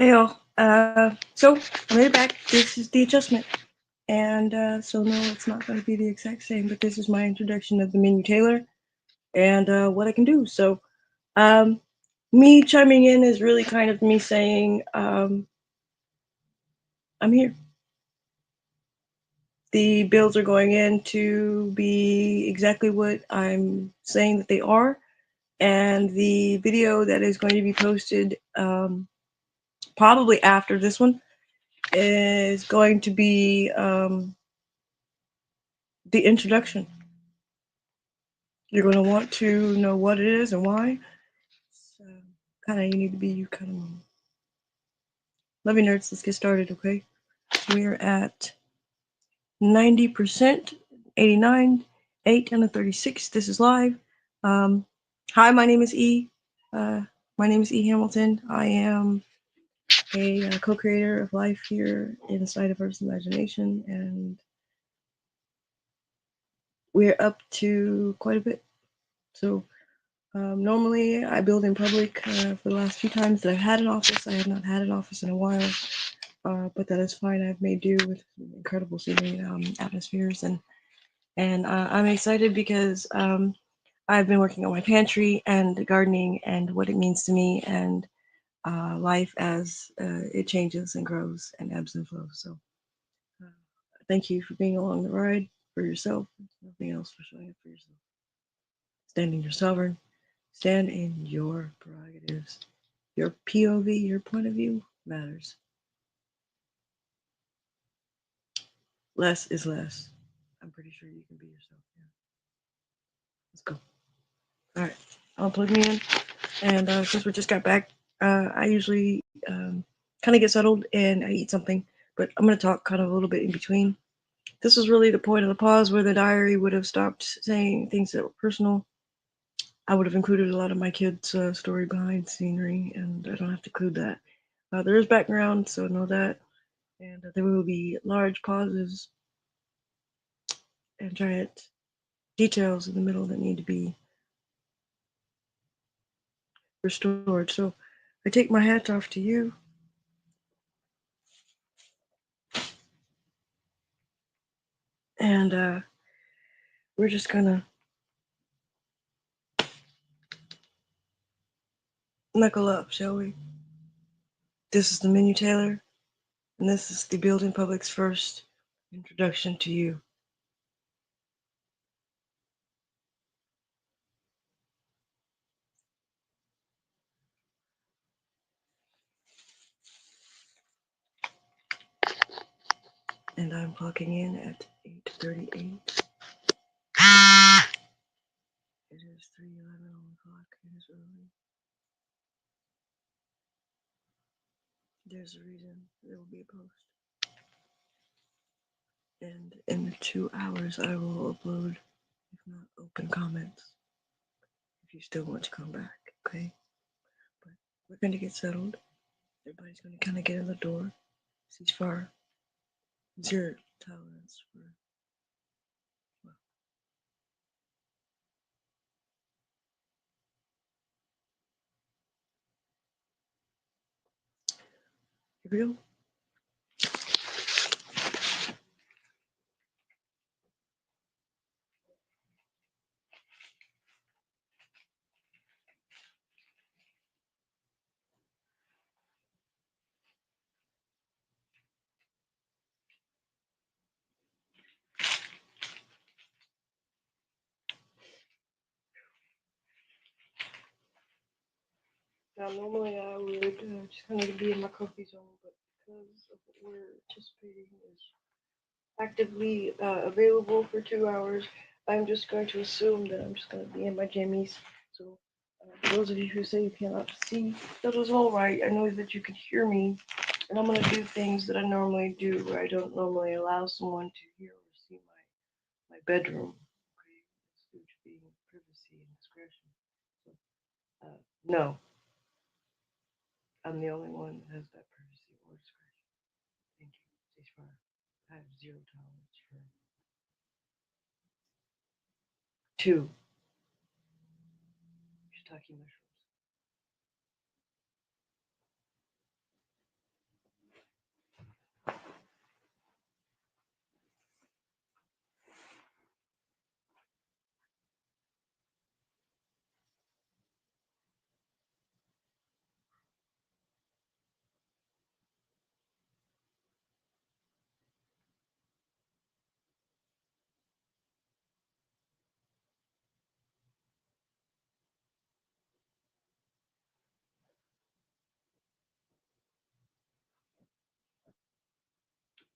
Hey all. So I made it back. This is the adjustment, and so no, it's not going to be the exact same. But this is my introduction of the Menu.Tailor and what I can do. So, um, me chiming in is really kind of me saying, I'm here. The builds are going in to be exactly what I'm saying that they are, and the video that is going to be posted probably after this one is going to be the introduction. You're going to want to know what it is and why. So, kind of, you need to be you kind of moment. Love you, nerds. Let's get started, okay? We're at 90%, 89, 8, and a 36. This is live. Um, Hi, my name is E. Uh, my name is E. Hamilton. I am a co-creator of life here inside of Earth's Imagination, and we're up to quite a bit. So normally, I build in public. For the last few times that I've had an office, I have not had an office in a while, but that is fine. I've made do with incredible scenery, atmospheres, and I'm excited because I've been working on my pantry and gardening and what it means to me and life as it changes and grows and ebbs and flows. So, uh, thank you for being along the ride for yourself. Nothing else for showing up for yourself. Stand in your sovereign. Stand in your prerogatives. Your POV, your point of view matters. Less is less. I'm pretty sure you can be yourself. Yeah. Let's go. All right. I'll plug me in. And since we just got back, I usually kind of get settled and I eat something. But I'm going to talk kind of a little bit in between. This was really the point of the pause where the diary would have stopped saying things that were personal. I would have included a lot of my kids' story behind scenery, and I don't have to include that. There is background, so know that. And there will be large pauses and giant details in the middle that need to be restored. So I take my hat off to you, and we're just gonna knuckle up, shall we? This is the Menu.Tailor, and this is the Building Public's first introduction to you. And I'm clocking in at 8:38. It is 3:11 on the clock. It is early. There's a reason there will be a post. And in 2 hours, I will upload, if not open comments, if you still want to come back, okay? But we're going to get settled. Everybody's going to kind of get in the door. Ceasefire. Zero tolerance for, well, here we go. Now, normally I would just kind of be in my comfy zone, but because of what we're anticipating is actively available for 2 hours, I'm just going to assume that I'm just going to be in my jammies. So, for those of you who say you cannot see, that is all right. I know that you can hear me, and I'm going to do things that I normally do where I don't normally allow someone to hear or see my bedroom. Okay, it's due to being privacy and discretion. So, no, I'm the only one that has that privacy or discretion. Thank you. Ceasefire. I have zero tolerance for two shiitake mushrooms.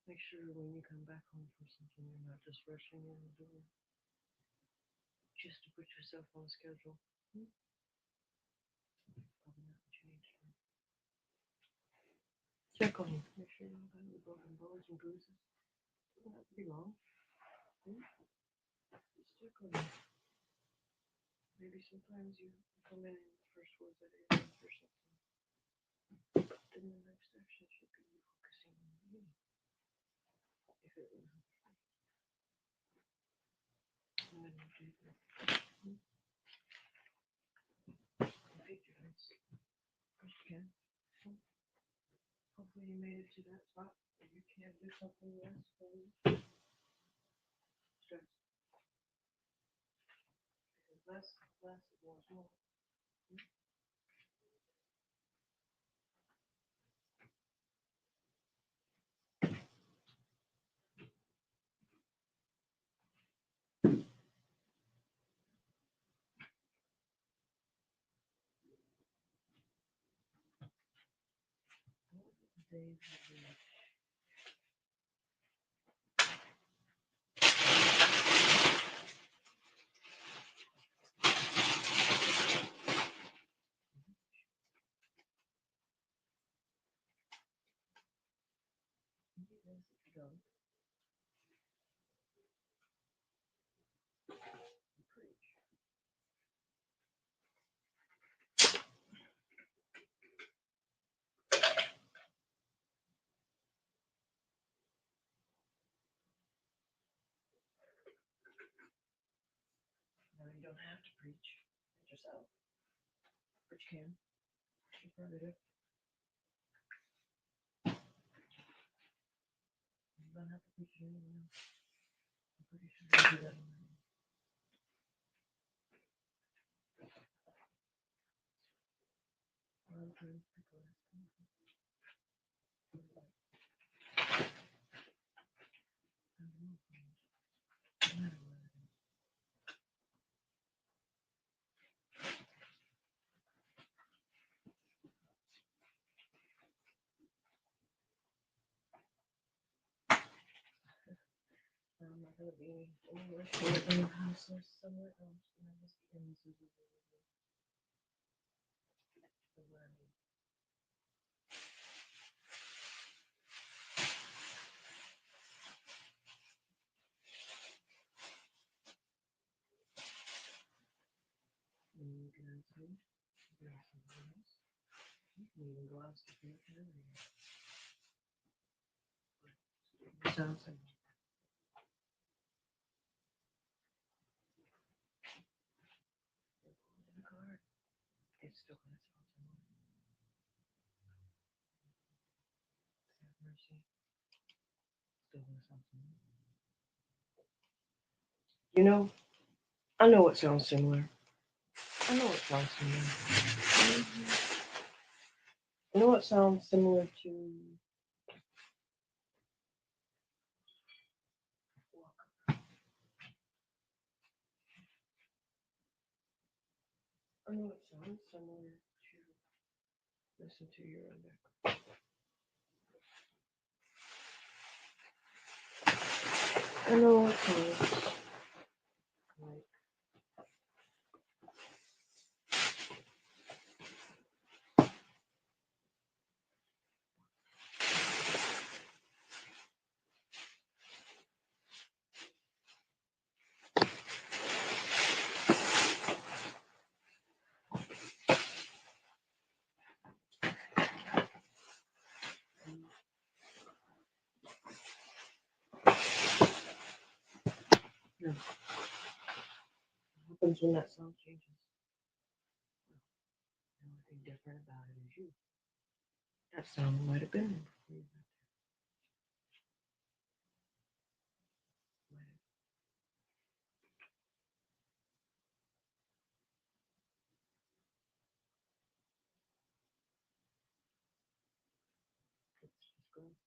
Make sure when you come back home from something, you're not just rushing in the door just to put yourself on schedule. Probably not what you need to do. Check on you. Make sure you don't have any broken bones and bruises. Doesn't have to be long. Just check on you. Maybe sometimes you come in and the first words that are or something. Then the next action should be you focusing on you. If it wasn't free. And then you do that. Feed your eyes. First you can. Hopefully you made it to that spot where you can do something less for you. Stress. Because less is more. Days go. Preach. No, you don't have to preach at yourself, but you can. You probably do. You don't have to preach to anyone else. I'm pretty sure you do that already. A lot of times people ask me, how do you preach? No matter what it is. I'm not going to be anywhere short in the house or somewhere else, and I just be in the learning. When you get outside, you can have something else. You can even go out to the area. It sounds like in the car. It's still going to sound similar. Have mercy. Still going to sound similar. You know, I know it sounds similar. I know it sounds similar. I know it sounds similar to I know it sounds similar to listen to your own echo. I know it sounds like what happens when that sound changes. The only thing different about it is you. That sound might have been there before you got there. Might have. It's just gone.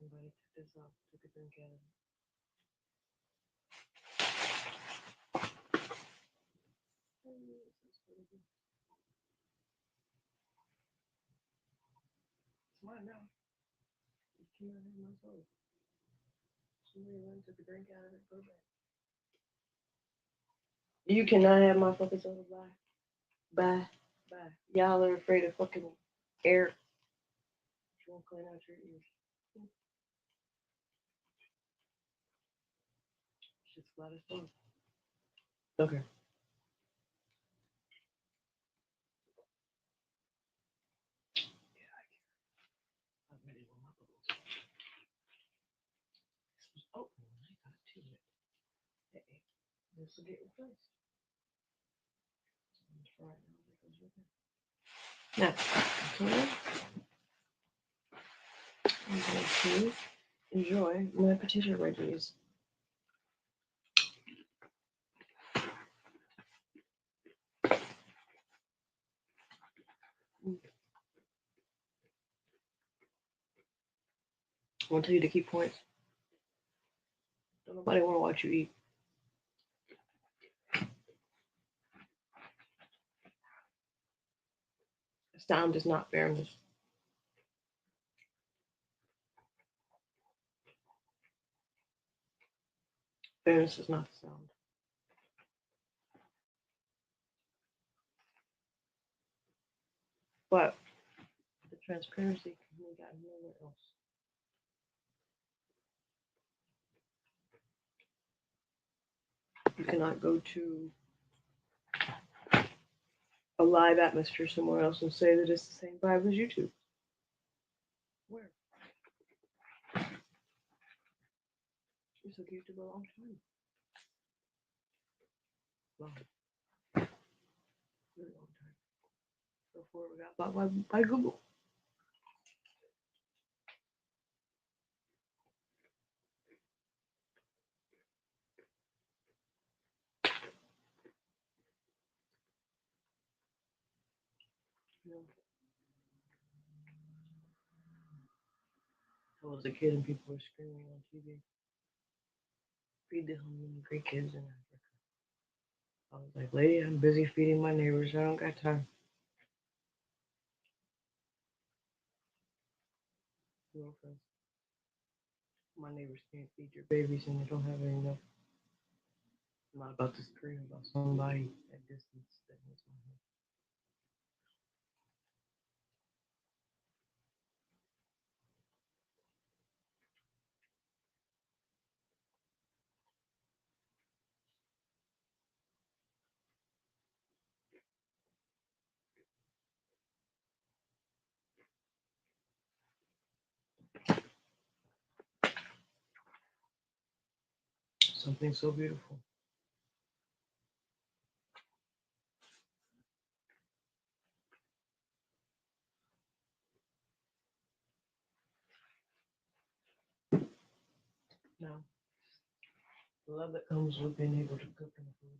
Somebody took this off, took a drink out of it. It's mine now. You cannot have my soul. Somebody went took a drink out of it. Go back. You cannot have my fucking soul. Bye. Bye. Bye. Y'all are afraid of fucking air. You won't clean out your ears. Shit's flat as fuck. Okay. I'm ready to my bubbles. This was open when I got to it. Hey, this will get replaced. Right now, that goes with it. Now, okay. I'm going to enjoy my potato wedges. I want to tell you to keep points. Don't nobody want to watch you eat. Sound is not fairness. Fairness is not the sound. But the transparency can be gotten nowhere else. You cannot go to a live atmosphere somewhere else and say that it's the same vibe as YouTube. Where? You took YouTube a long time. Long. Really long time. Before we got bought by Google. You know, I was a kid and people were screaming on TV. Feed the hungry kids in Africa. I was like, lady, I'm busy feeding my neighbors. I don't got time. No offense. My neighbors can't feed your babies and they don't have enough. I'm not about to scream about somebody at distance that needs my help. Something so beautiful. Now, the love that comes with being able to cook in a food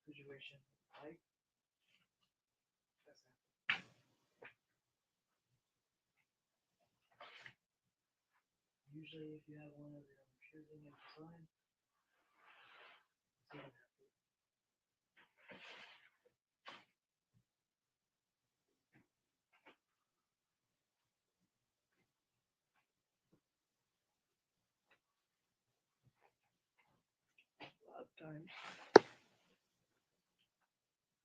situation, right? Usually, if you have one of your own choosing and design, it's not happy. A lot of times,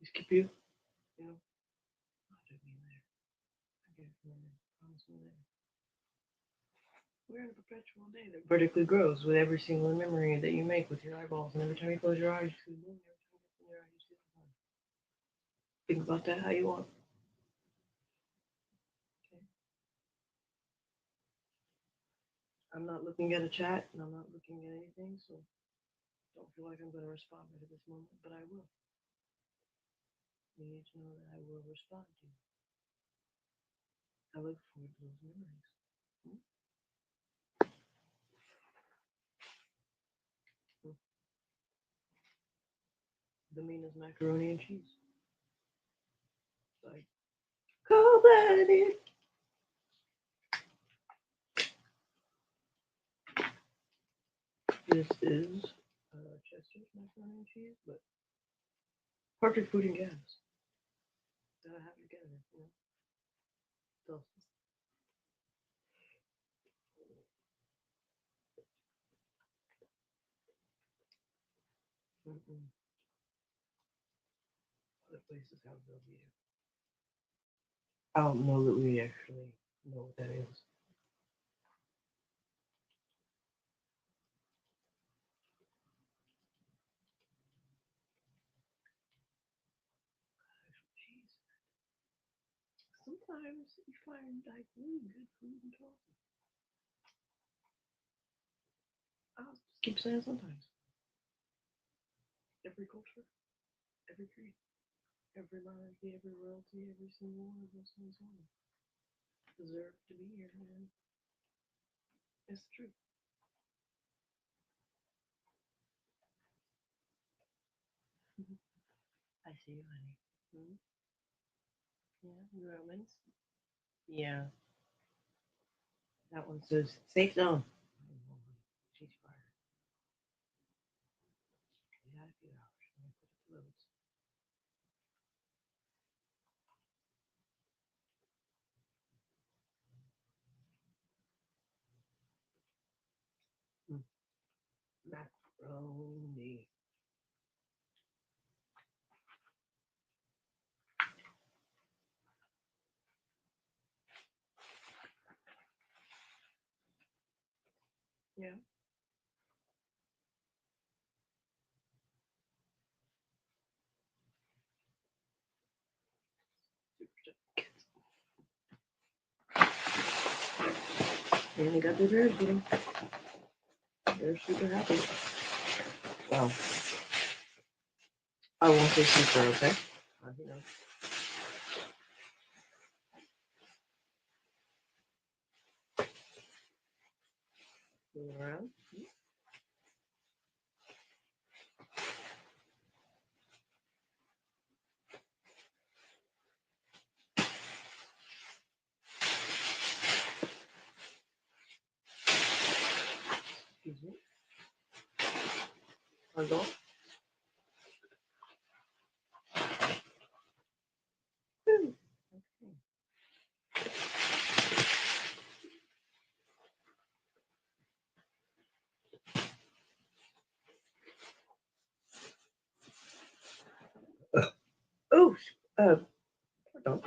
we skip you, you know. I'll take me there. I get it from there. Promise me there. We're in a perpetual day that vertically grows with every single memory that you make with your eyeballs, and every time you close your eyes, you see the moon. Every time you open your eyes, you see the sun. Think about that how you want. Okay. I'm not looking at a chat, and I'm not looking at anything, so don't feel like I'm going to respond right at this moment, but I will. You need to know that I will respond to you. I look forward to those memories. Hmm? Hmm. The meanest macaroni and cheese. Like, cold blooded. This is Chester's macaroni and cheese, but perfect food and gas. Gotta have it together, you know. So, accountability. I don't know that we actually know what that is. Jeez. Sometimes you find like really good food in Tulsa. I'll just keep saying sometimes. Every culture, every creed, every monarchy, every royalty, every single one of those things on deserve to be here, man. It's the truth. I see you, honey. Hmm? Yeah, Romans. Yeah, that one says safe zone. She's fired. We had a few hours. Let me put it to loads. Mm. Macaroni. Yeah. And they got their bears with them. They're super happy. Well, I won't say super, okay? You know, moving around. Excuse me. Pardon. Okay. Oh, pardon. All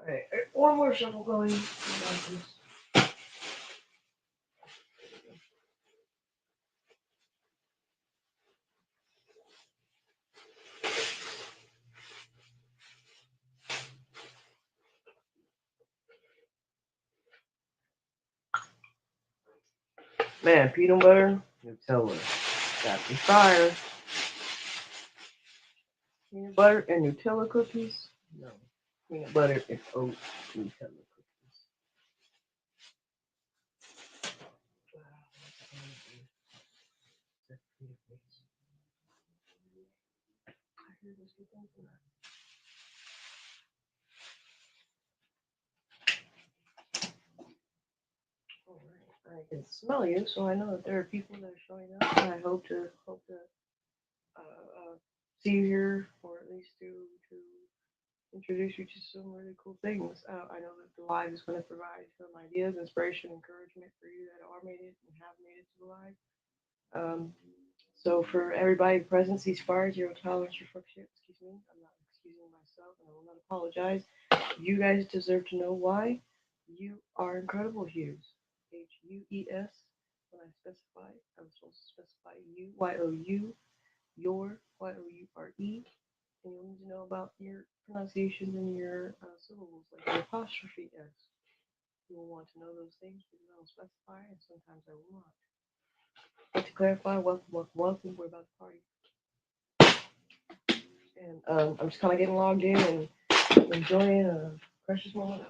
right, one more shuffle going. Man, peanut butter, Nutella. Got me fire. Peanut butter and Nutella cookies? No. Peanut butter and oat Nutella cookies. Wow, that's amazing. That's beautiful. I hear this good thing tonight. All right. I can smell you, so I know that there are people that are showing up, and I hope to see you here, or at least to introduce you to some really cool things. I know that the live is going to provide some ideas, inspiration, encouragement for you that are made it and have made it to the live. Um, so for everybody present, ceasefire, zero tolerance for fuck shit. Excuse me, I'm not excusing myself, and I will not apologize. You guys deserve to know why. You are incredible hues. Hues. When I specify, I'm supposed to specify you. You. Your. Youre. And you'll need to know about your pronunciations and your syllables, like the apostrophe S. You will want to know those things because I will specify, and sometimes I will not. But to clarify, welcome, welcome, welcome. We're about to party. And I'm just kind of getting logged in and enjoying a precious moment.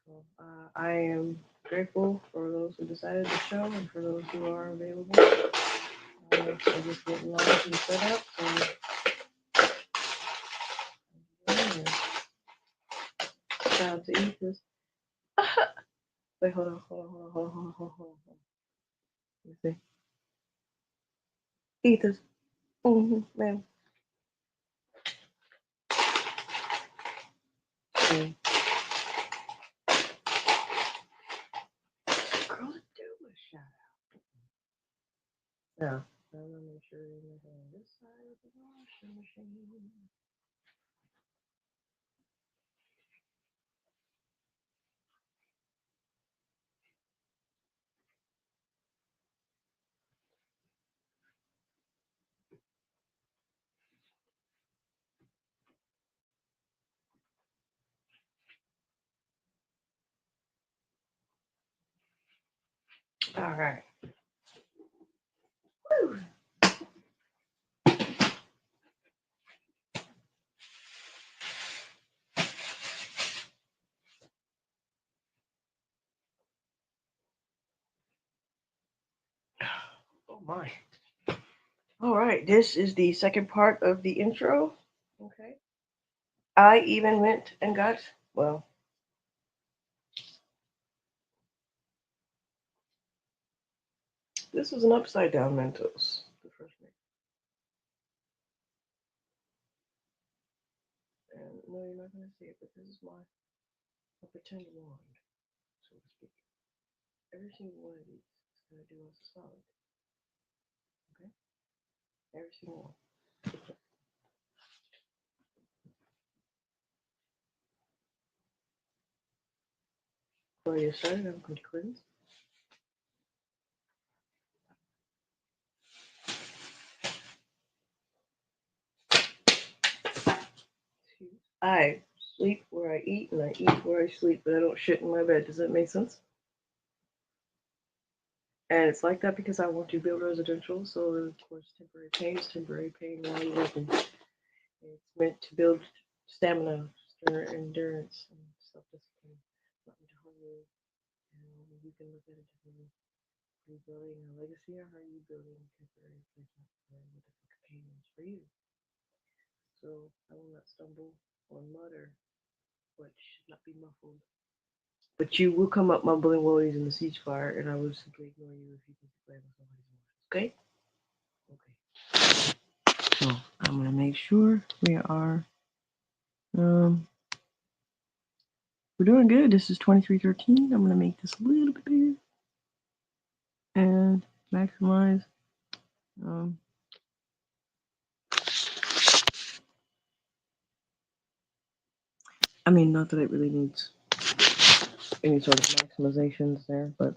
So, I am grateful for those who decided to show and for those who are available. I'm just getting logged and set up. So, yeah, shout out to Ethos. Wait, hold on, hold on, hold on, hold on, hold on, hold on, hold on. Let me see. Ethos. Ma'am. Okay. Yeah. I'm gonna make sure you are on this side of the washing machine. All right. Woo. Oh my. All right. This is the second part of the intro. Okay. I even went and got, well, this was an upside down Mentos. The first name. And no, you're not gonna see it, but this is my pretend wand, so to speak. Every single one of these is gonna do us a solid. Okay. Every single one. Before I get started, I'm going to cleanse. I sleep where I eat, and I eat where I sleep, but I don't shit in my bed. Does that make sense? And it's like that because I want to build residential, so of course temporary pain is temporary pain while you're working. It's meant to build stamina, endurance, and self-discipline, not to harm you. And you can look at it differently. Are you building a legacy, or are you building a temporary replacement for what the fuck pain is for you? So I will not stumble or mutter what should not be muffled. But you will come up mumbling woolies in the ceasefire, and I will simply ignore you if you can play with somebody's emotions. Okay? Okay. So I'm gonna make sure we are we're doing good. This is 2313. I'm gonna make this a little bit bigger and maximize um I mean not that it really needs any sort of maximizations there, but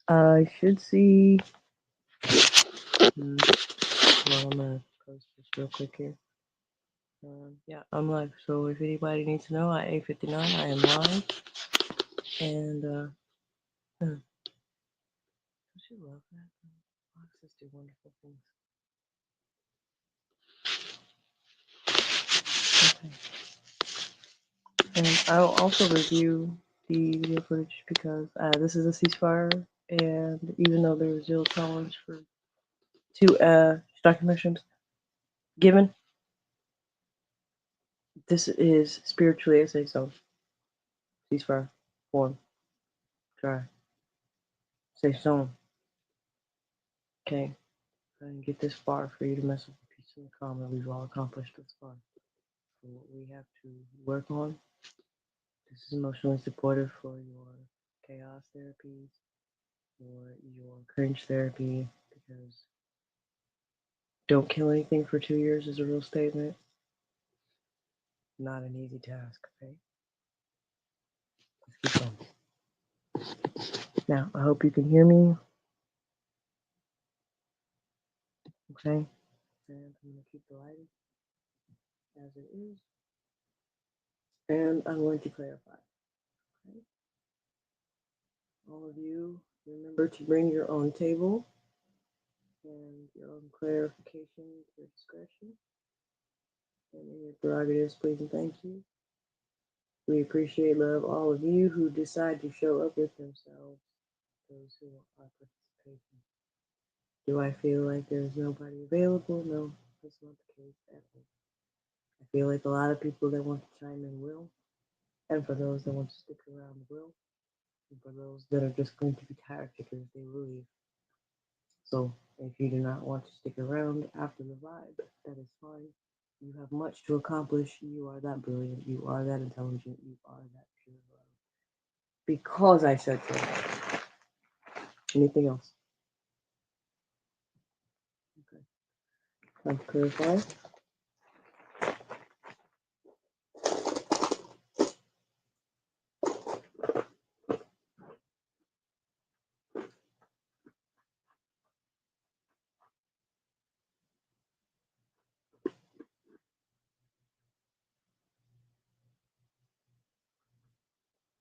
I should see well, I'm gonna post this real quick here. Yeah, I'm live. So if anybody needs to know, at 8:59, I am live. And don't you love that? Boxes do wonderful things. Okay. And I'll also review the video footage because this is a ceasefire, and even though there was zero tolerance for two striking missions given, this is spiritually a safe zone. Ceasefire, form, try, safe zone. Okay. I didn't get this far for you to mess with the peace and the calm that we've all accomplished this far. So what we have to work on, this is emotionally supportive for your chaos therapies, or your cringe therapy, because don't kill anything for 2 years is a real statement. Not an easy task, okay? Let's keep going. Now, I hope you can hear me, okay? And I'm going to keep the lighting as it is. And I'm going to clarify, okay? All of you, remember to bring your own table and your own clarification to your discretion. And in your prerogatives, please and thank you. We appreciate, love all of you who decide to show up with themselves, those who are participating. Do I feel like there's nobody available? No, that's not the case at all. I feel like a lot of people that want to chime in will, and for those that want to stick around will, and for those that are just going to be tire kickers, they will leave. So if you do not want to stick around after the vibe, that is fine. You have much to accomplish. You are that brilliant. You are that intelligent. You are that pure love. Because I said so. Anything else? Okay. Time to clarify.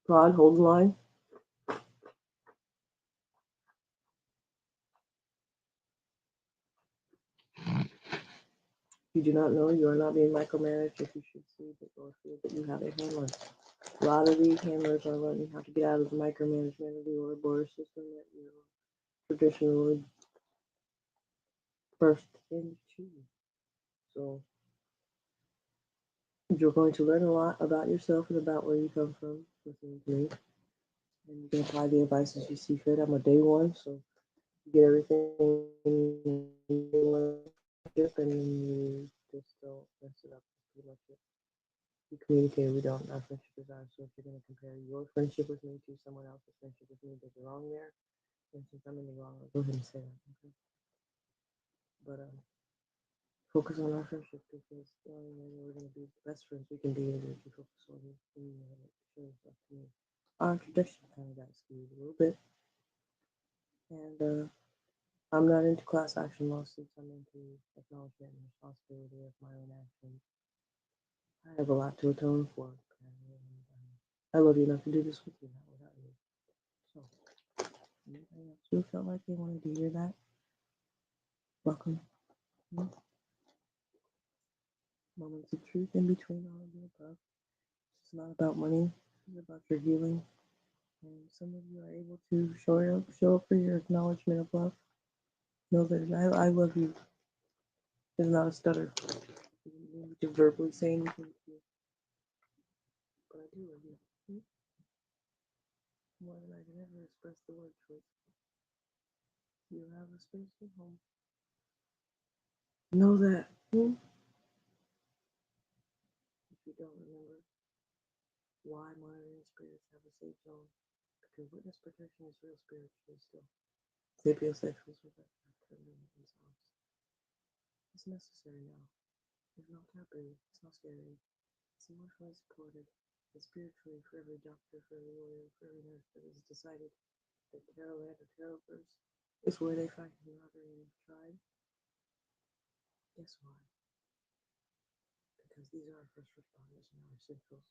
Rod, hold the line. You do not know you are not being micromanaged if you should see that or feel that you have a handler. A lot of these handlers are learning how to get out of the micromanagement of the order border system that you traditionally first into. So you're going to learn a lot about yourself and about where you come from listening to me. And you can apply the advice as you see fit. I'm a day one, so you get everything in day one friendship and you just don't mess it up. That's pretty much it. We communicate, we don't. Our friendship is ours. So if you're going to compare your friendship with me to someone else's friendship with me, there's a wrong there. And since I'm in the wrong, I'll go ahead and say that. Okay. But focus on our friendship because the only way that we're going to be the best friends we can be is if you focus on me and you show yourself to me. Our introduction kind of got skewed a little bit. And I'm not into class action lawsuits. I'm into acknowledgement and responsibility of my own actions. I have a lot to atone for. And, I love you enough to do this with you, not without you. So, anybody else who felt like they wanted to hear that? Welcome. Moments of truth in between all of the above. It's not about money. It's about your healing. And some of you are able to show up for your acknowledgement of love. Know that I love you. It's not a stutter. You don't need to verbally say anything to you, but I do love you. More than I can ever express the word choice. You have a space at home. Know that if you don't remember why monitoring spirits have a safe zone, because witness protection is real spiritually still. Sapiosexuals with that turned in themselves. It's necessary now. It's not taboo. It's not scary. It's emotionally supported. It's spiritually for every doctor, for every lawyer, for every nurse that has decided that tarot land or tarot verse is where they find camaraderie and tribe. Guess why? Because these are our first responders and our essentials.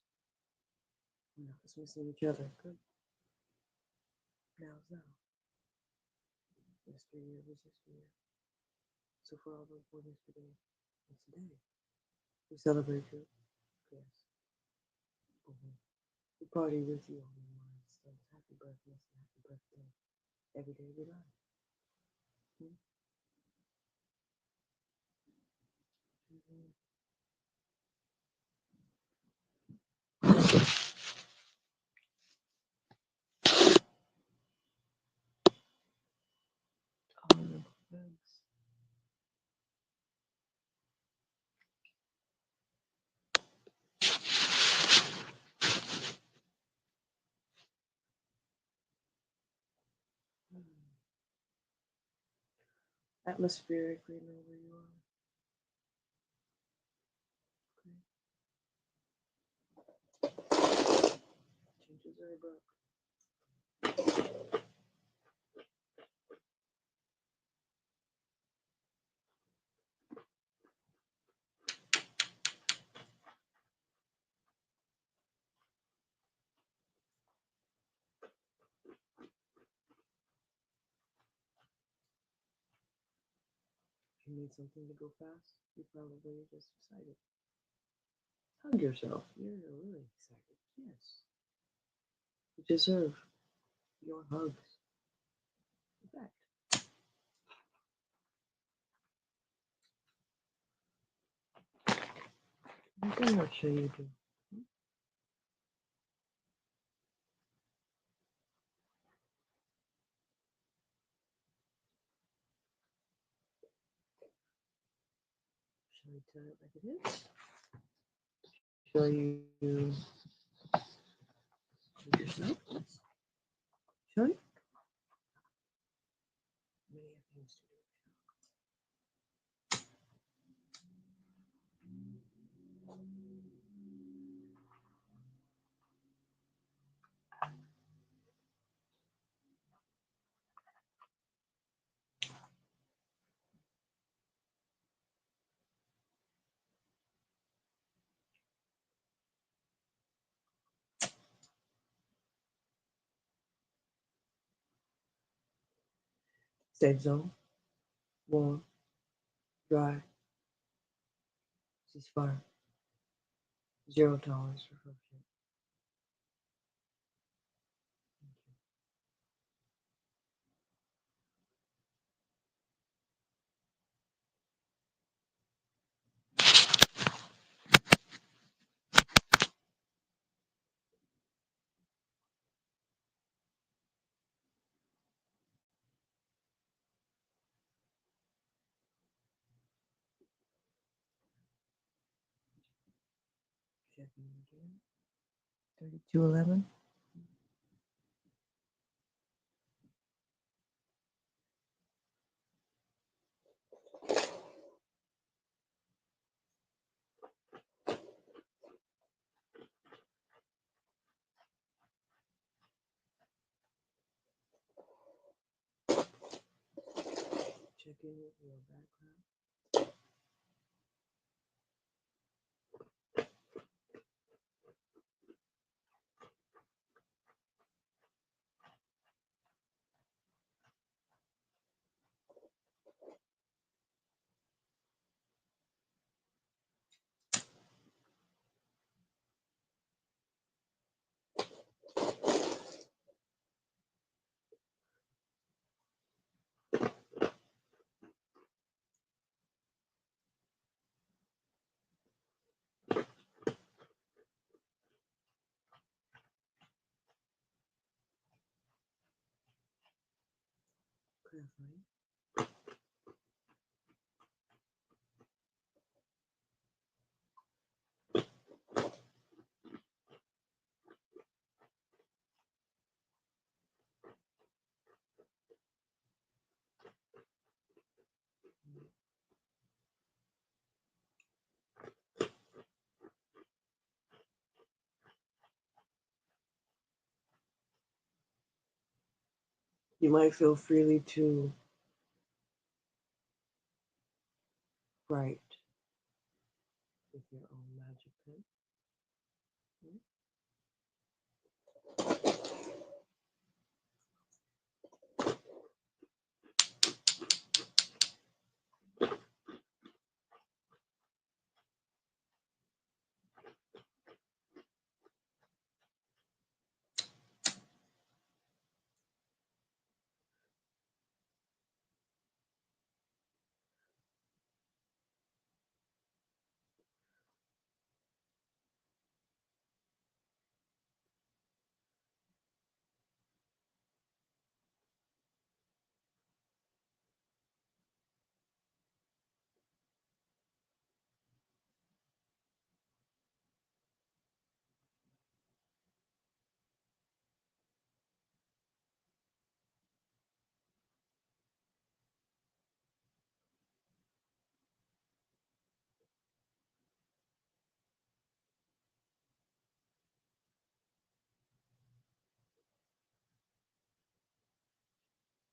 We're not dismissing each other. Good. Now's now. Yesteryear was yesteryear. So for all those born yesterday and today, we celebrate you. Yes. Mm-hmm. We party with you on the milestones. Happy birthday and happy birthday. Every day we life. Mm-hmm. All your bugs. Atmospherically know where you are. Okay. Changes are abrupt. If you need something to go fast, you probably just excited. Hug yourself. You're really excited. Yes. You deserve your hugs. In fact, I'm gonna show you do. Shall we tell it like it is? Shall you do yourself? Shall you? Many things to do. Safe zone, warm, dry, ceasefire, zero tolerance for corruption. Checking again. 3211. Checking your background. Clarifying. You might feel freely to write with your own magic pen.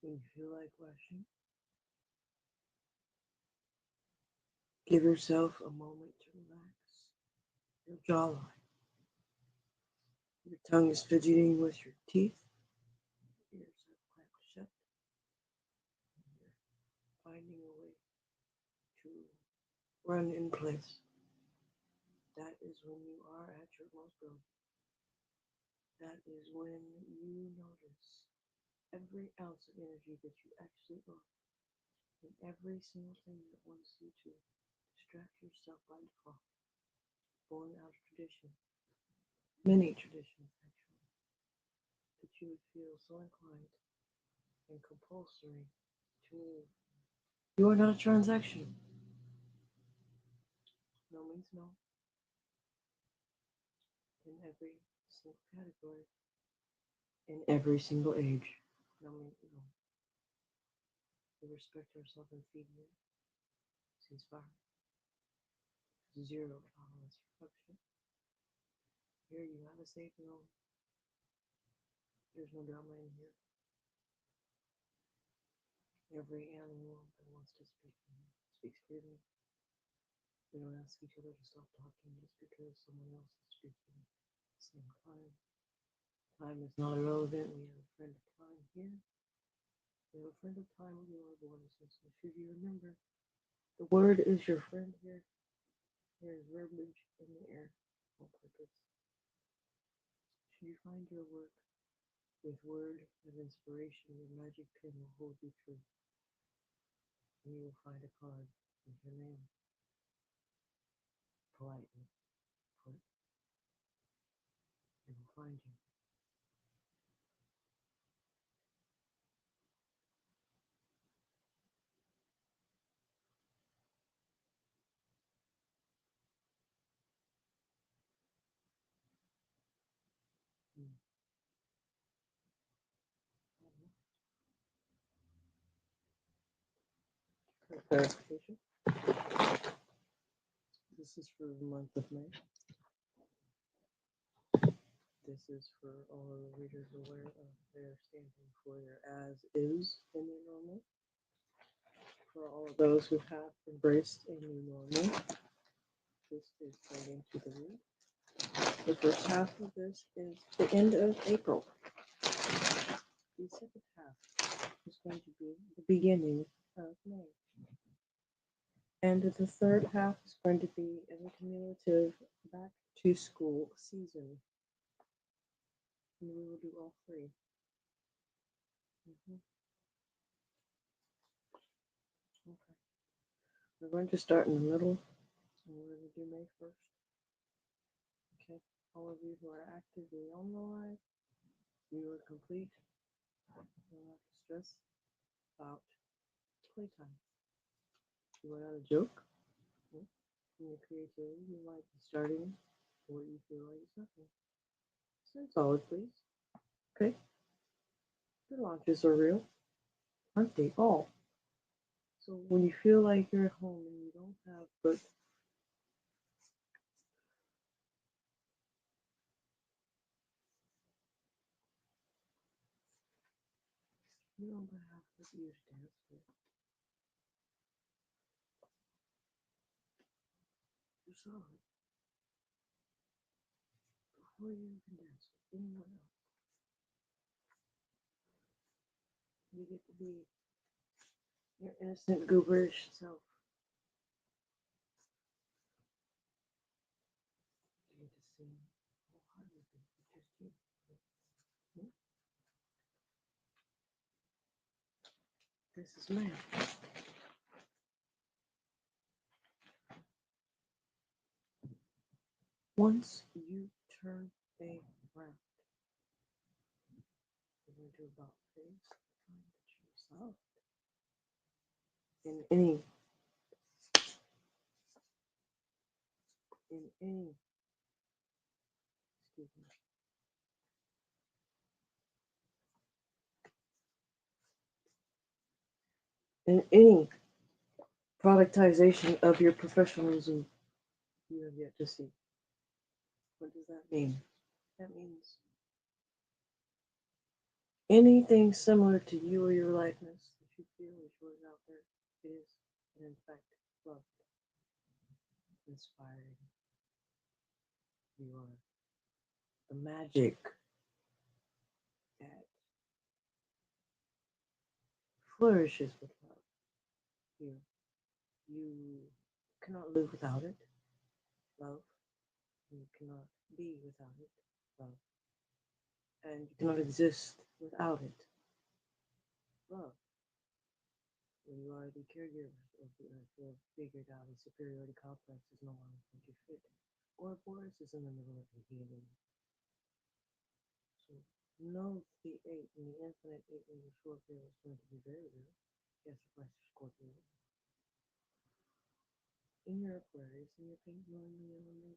When you feel like rushing, give yourself a moment to relax your jawline. Your tongue is fidgeting with your teeth. Your ears have clamped shut. And you're finding a way to run in place. That is when you are at your most brilliant. That is when you notice every ounce of energy that you actually are, and every single thing that wants you to distract yourself by default. Born out of tradition, many traditions actually, that you would feel so inclined and compulsory to move. You are not a transaction. No means no in every single category, in every single age. No means no. We respect ourselves and feed here. Ceasefire. Zero tolerance for corruption. Here you have a safe zone. There's no drama in here. Every animal that wants to speak speaks freely. We don't ask each other to stop talking just because someone else is speaking at the same time. Time is not irrelevant. We have a friend of time here. We have a friend of time with our voice. And so should you remember, the word is your friend here. There is verbiage in the air on purpose. Should you find your work with word of inspiration, your magic pen will hold you true. And you will find a card with your name politely put. It will find you. Mm. Clarification. This is for the month of May. This is for all of the readers aware of their standing for their as is in their normal. For all of those who have embraced a new normal, this is going into the read. The first half of this is the end of April. The second half is going to be the beginning of May. And the third half is going to be a cumulative back to school season. And we will do all 3. Mhm. Okay. We're going to start in the middle, and we're going to do May 1st. Okay. All of you who are actively on the live, you are complete. You don't have to stress about playtime. You want out a joke? In your creativity, you might be starting what you feel like is nothing. Stand solid, please. Okay. The launches are real, aren't they all? So when you feel like you're at home and you don't have but you don't have but you to dance with, you're solid before you can dance with anyone else. You get to be your innocent, gooberish self. You get to sing wholeheartedly with just you. Hmm? This is man. Once you turn around, you're going to do about face, find yourself in any, excuse me, in any productization of your professionalism you have yet to see. What does that mean? That means anything similar to you or your likeness that you feel is yours out there is, in fact, loved, inspiring. You are the magic that flourishes with love. You cannot live without it, love. You cannot be without it, love. And you cannot exist without it, love. When you are the caregiver of the earth, you have figured out a superiority complex is no longer going to fit. Or Boris is in the middle of the healing. So know the 8 and the infinite 8 in the Scorpio is going to be very real. Yes, Master Scorpio. in your Aquarius and your pink moon in your Libra.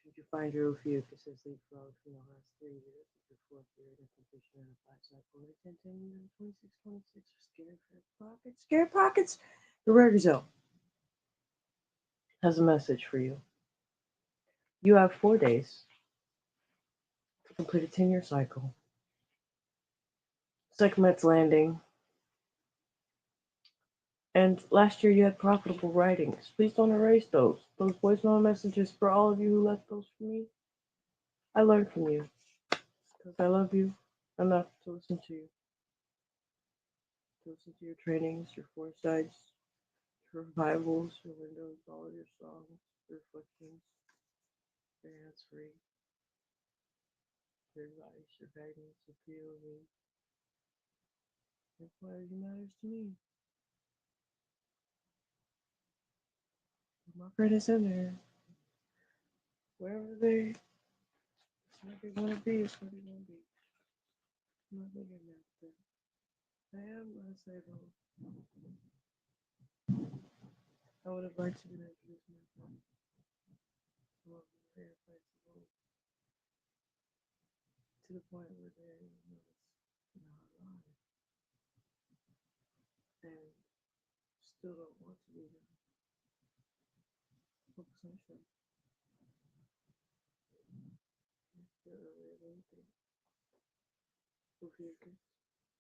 Should you find your Ophiuchus as leapfrog from the last 3 years of your fourth year in completion of a 5 cycle or 10 years and 26 are scared for pockets. Scared pockets. The rare gazelle has a message for you. You have 4 days to complete a 10-year cycle. Sekhmet's landing. And last year you had profitable writings. Please don't erase those. Those voicemail messages for all of you who left those for me. I learned from you because I love you enough to listen to you. To listen to your trainings, your foresights, your revivals, your windows, all of your songs, your reflections, your hands free, your advice, your guidance, your POV. Your clarity matters to me. My friend is in there. Wherever they where they want to be is where they want to be. I'm not thinking that. I am unstable. I would have liked to be introduced myself. Some of them very flexible to the point where they know it's not alive and still don't want to be there. Focus on yourself. You're earlier than you think. Go for your kids.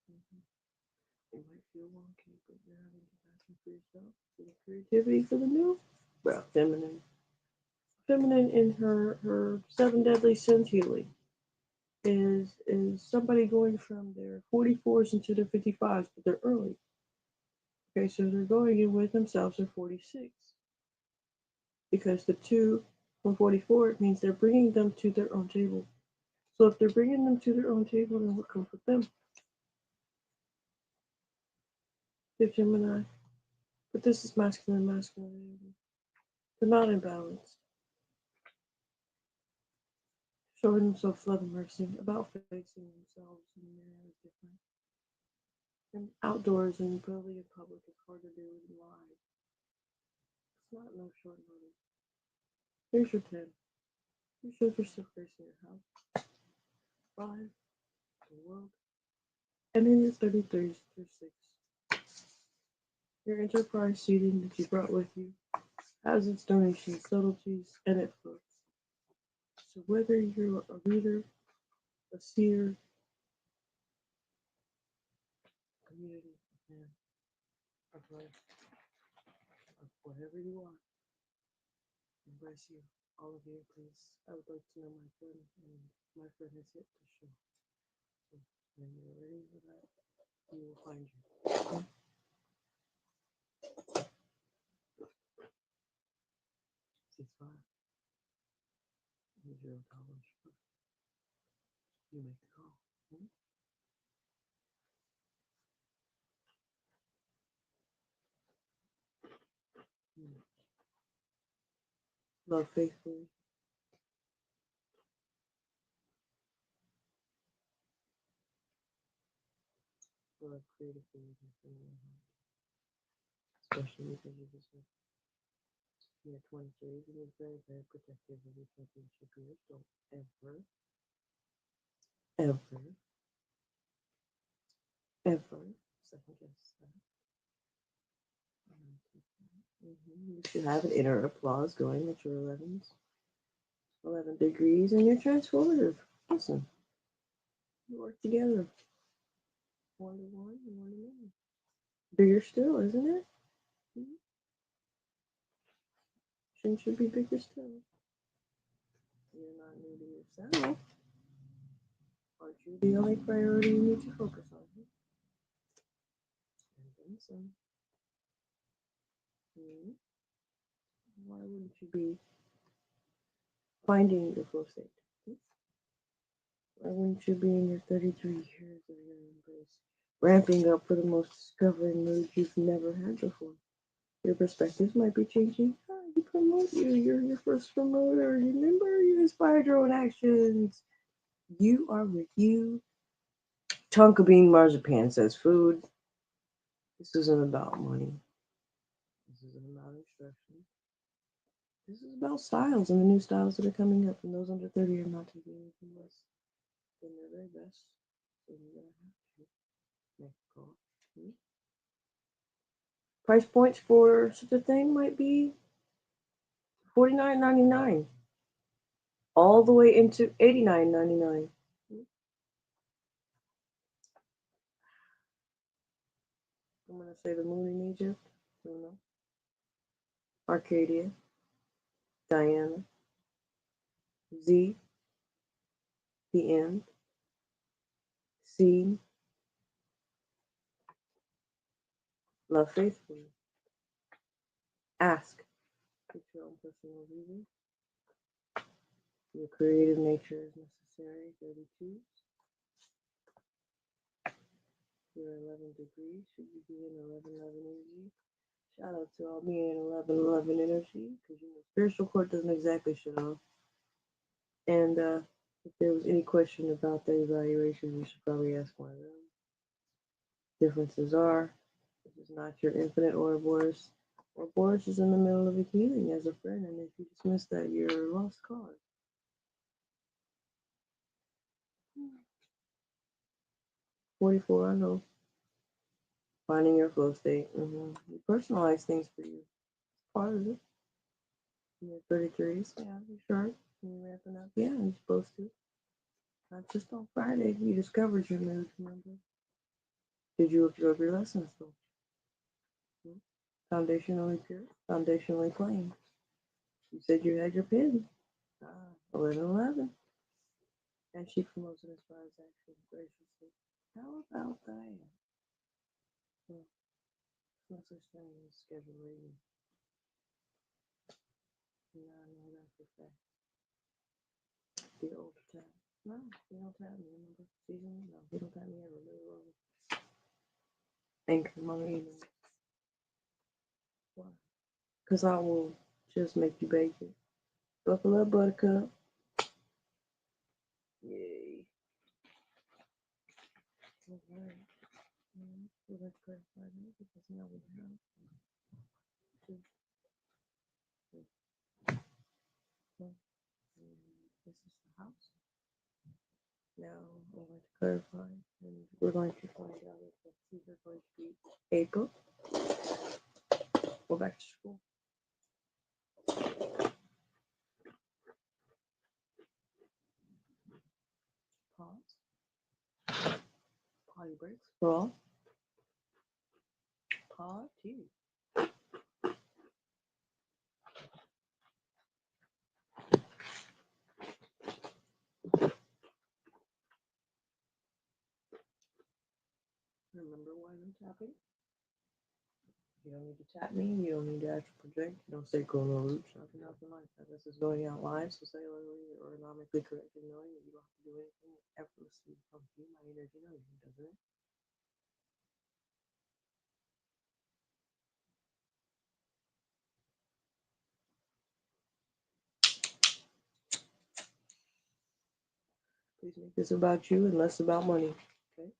Mm-hmm. It might feel wonky, but you're having compassion for yourself, for the creativity, for the new. Well, feminine. Feminine in her seven deadly sins healing is somebody going from their 44s into their 55s, but they're early. Okay, so they're going in with themselves at 46 because the two from 44 it means they're bringing them to their own table. So if they're bringing them to their own table, then what comes with them? They're Gemini, but this is masculine, masculine. They're not imbalanced. Showing themselves love and mercy, about facing themselves in the mirror is different. And outdoors and probably in public is hard to do in live. It's not no short notice. Here's your 10. You showed yourself grace in your house, 5, the world, and in your 33s through 6. Your enterprise seating that you brought with you has its donations, subtleties, and it floats. So whether you're a reader, a seer, community, man, a brother, or whatever you are, I bless you. All of you, please. I would like to know my friend, and my friend has yet to show. So when you're ready for that, we will find you. Okay? Ceasefire. Zero tolerance. You make the call. Hmm? Hmm. Love faithfully. Love creatively with your family heart. Especially because you deserve in your 23s and you're very, very protective of your championship years. Don't ever, ever, ever second guess that. You should have an inner applause going at your 11s. 11 degrees and you're transformative. Listen, you work together. One to one and one to many. Bigger still, isn't it? Mm-hmm. Should be bigger still. You're not new to yourself. Aren't you the only priority you need to focus on? And then some. Mm-hmm. Why wouldn't you be finding your flow state? Why wouldn't you be in your 33 years of your embrace, ramping up for the most discovering mood you've never had before? Your perspectives might be changing. You promote you. You're your first promoter. Remember, you inspired your own actions. You are with you. Tonka Bean Marzipan says food. This isn't about money. This isn't about This is about styles and the new styles that are coming up, and those under 30 are not taking anything less than their very best. So you're gonna have to make a call. Hmm? Price points for such a thing might be $49.99 all the way into $89.99. I'm gonna say the moon in Egypt, Luna, Arcadia, Diana, Z, the end, seen, love faithfully, ask, get your own personal reading. Your creative nature is necessary, 32. Your 11 degrees, should you be in 11-11 energy? Shout out to all me in 11-11 energy, because you know, spiritual court doesn't exactly shut off. And if there was any question about the evaluation, you should probably ask one of them. Differences are, this is not your infinite Ouroboros. Ouroboros is in the middle of a healing as a friend, and if you dismiss that, you're a lost cause. 44, I know. Finding your flow state. You personalize things for you. Part of it. You're 33s. Yeah, you sure? You ramping up? Yeah, you're supposed to. Not just on Friday. You discovered your mood, remember? Did you absorb your lessons, though? Hmm? Foundationally pure, foundationally plain. You said you had your pin. 11-11. And she promotes it as far as action graciously. How about that? Well, no such thing as scheduled reading. Yeah, I know that for a fact. The old time. No, you don't tap me, remember? Season? No, you don't tap me ever. Really. Anchor my email. Why? Because I will just make you bake it. Buckle up, buttercup. Yay. Alright. So let's clarify that because now we have two, three, four, and this is the house. Now I'm going to clarify and we're going to find out if the these are going to be April or back to school. Pause. Potty breaks for all. Potty. Remember why I'm tapping? You don't need to tap me. You don't need to actually project. You don't say go no roots. Nothing like that. This is going out live, so cellularly or ergonomically corrected, knowing that you don't have to do anything effortlessly from you. My energy knows you, doesn't it? Please make this about you and less about money. Okay?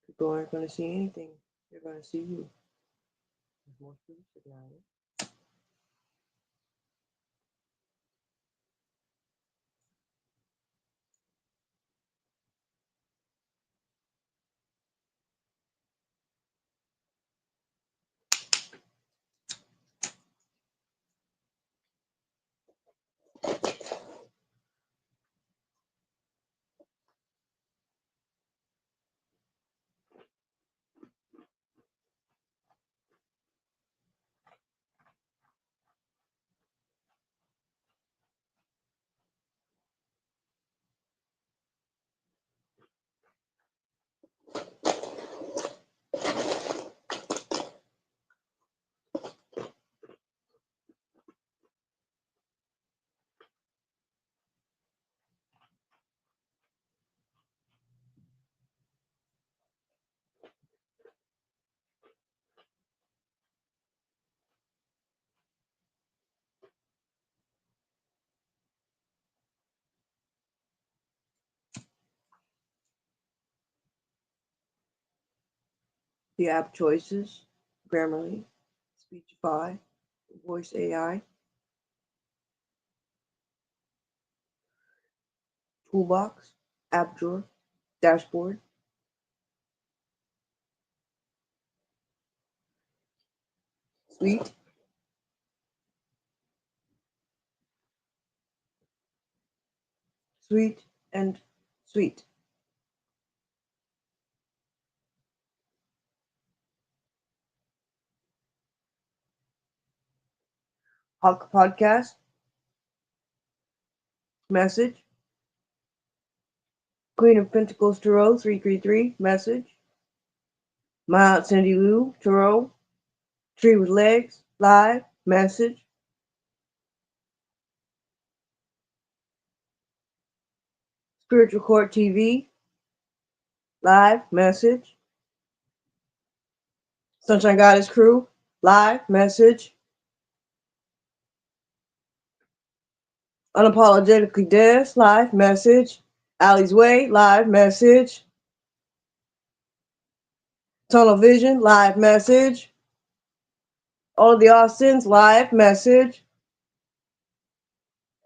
People aren't going to see anything. They're going to see you. There's more specific now. The app choices, Grammarly, Speechify, Voice AI, Toolbox, App Drawer, Dashboard, Suite, Suite, and Suite. Hawk Podcast, Message, Queen of Pentacles Tarot 333, Message, My Aunt Cindy Lou Tarot, Tree with Legs, Live, Message, Spiritual Court TV, Live, Message, Sunshine Goddess Crew, Live, Message, Unapologetically Des, Live, Message, Allie's Way, Live, Message, Tunnel Vision, Live, Message, All of the Austins, Live, Message,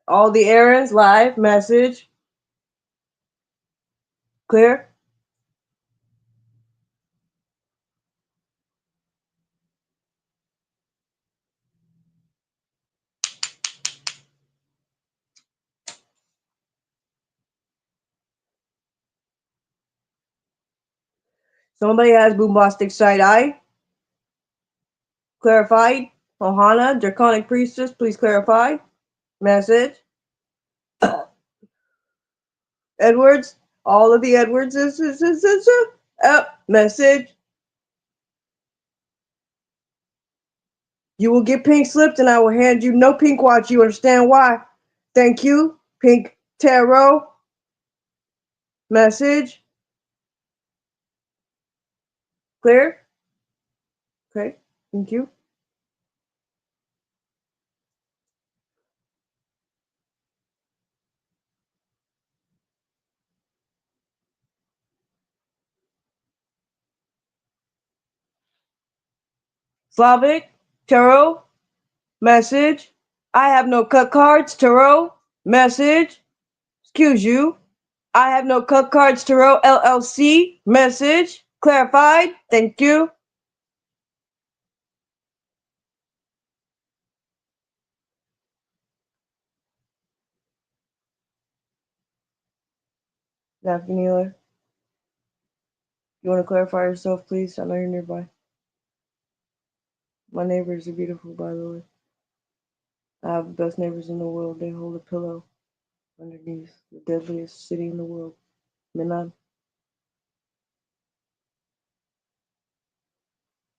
All the Errands, Live, Message, Clear? Somebody has Boombastic Side Eye, Clarified, Ohana, Draconic Priestess, please clarify, Message, Edwards, all of the Edwards, Message, you will get pink slipped and I will hand you no pink watch. You understand why? Thank you. Pink tarot. Message. Clear? Okay. Thank you. Slavic. Tarot. Message. I have no cut cards. Tarot. Message. Excuse you. I have no cut cards. Tarot. LLC. Message. Clarified. Thank you. Daphne Nealer. You want to clarify yourself, please? I know you're nearby. My neighbors are beautiful, by the way. I have the best neighbors in the world. They hold a pillow underneath the deadliest city in the world, Milan.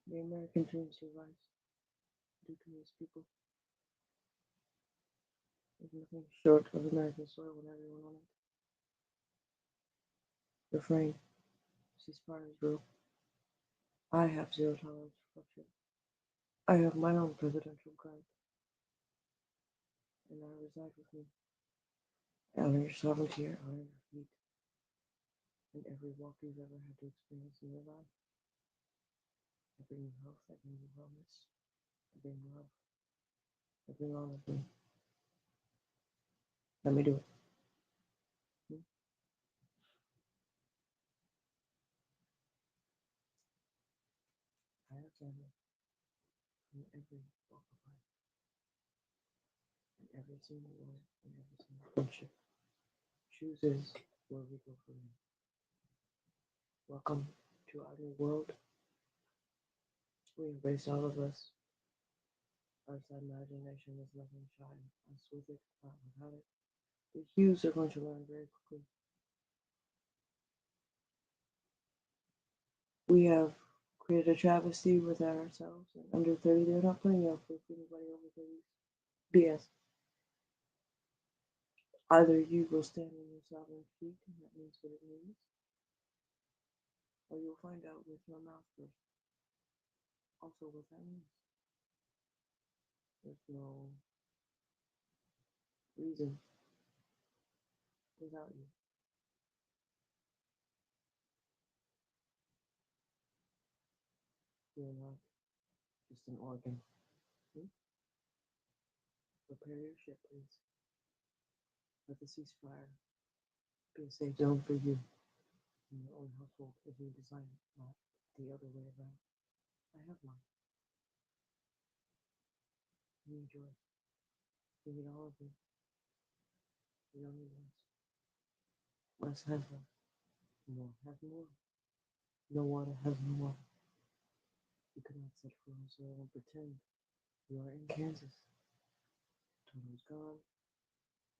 The American dream survives due to its people. There's nothing short of American soil when everyone on it. Refrain. Ceasefire, bro. I have zero tolerance for corruption. I have my own presidential guard, and I reside with me. I honor your sovereignty, I honor your feet, and every walk you've ever had to experience in your life. I bring you health, I bring you wellness, I bring love, I bring all of me. Let me do it. I have family in every walk of life, in every single word, in every single friendship. Chooses where we go from here. Welcome to our new world. We embrace all of us. Our side imagination is nothing shy. Us with it, not without it. The hues are going to learn very quickly. We have created a travesty with ourselves, and under 30, they're not playing out with anybody over 30. BS. Either you will stand on your sovereign feet, and that means what it means, or you'll find out with your mouth first. Also, what that means. There's no reason without you. You're not just an organ. Hmm? Prepare your ship, please. Let the ceasefire be a safe zone for you in your own household as you design it, not the other way around. I have mine. You need yours. You need all of it. You don't need less. Less has less. More has more. No water has no water. You cannot set foot on soil and pretend you are in Kansas. Toto's gone.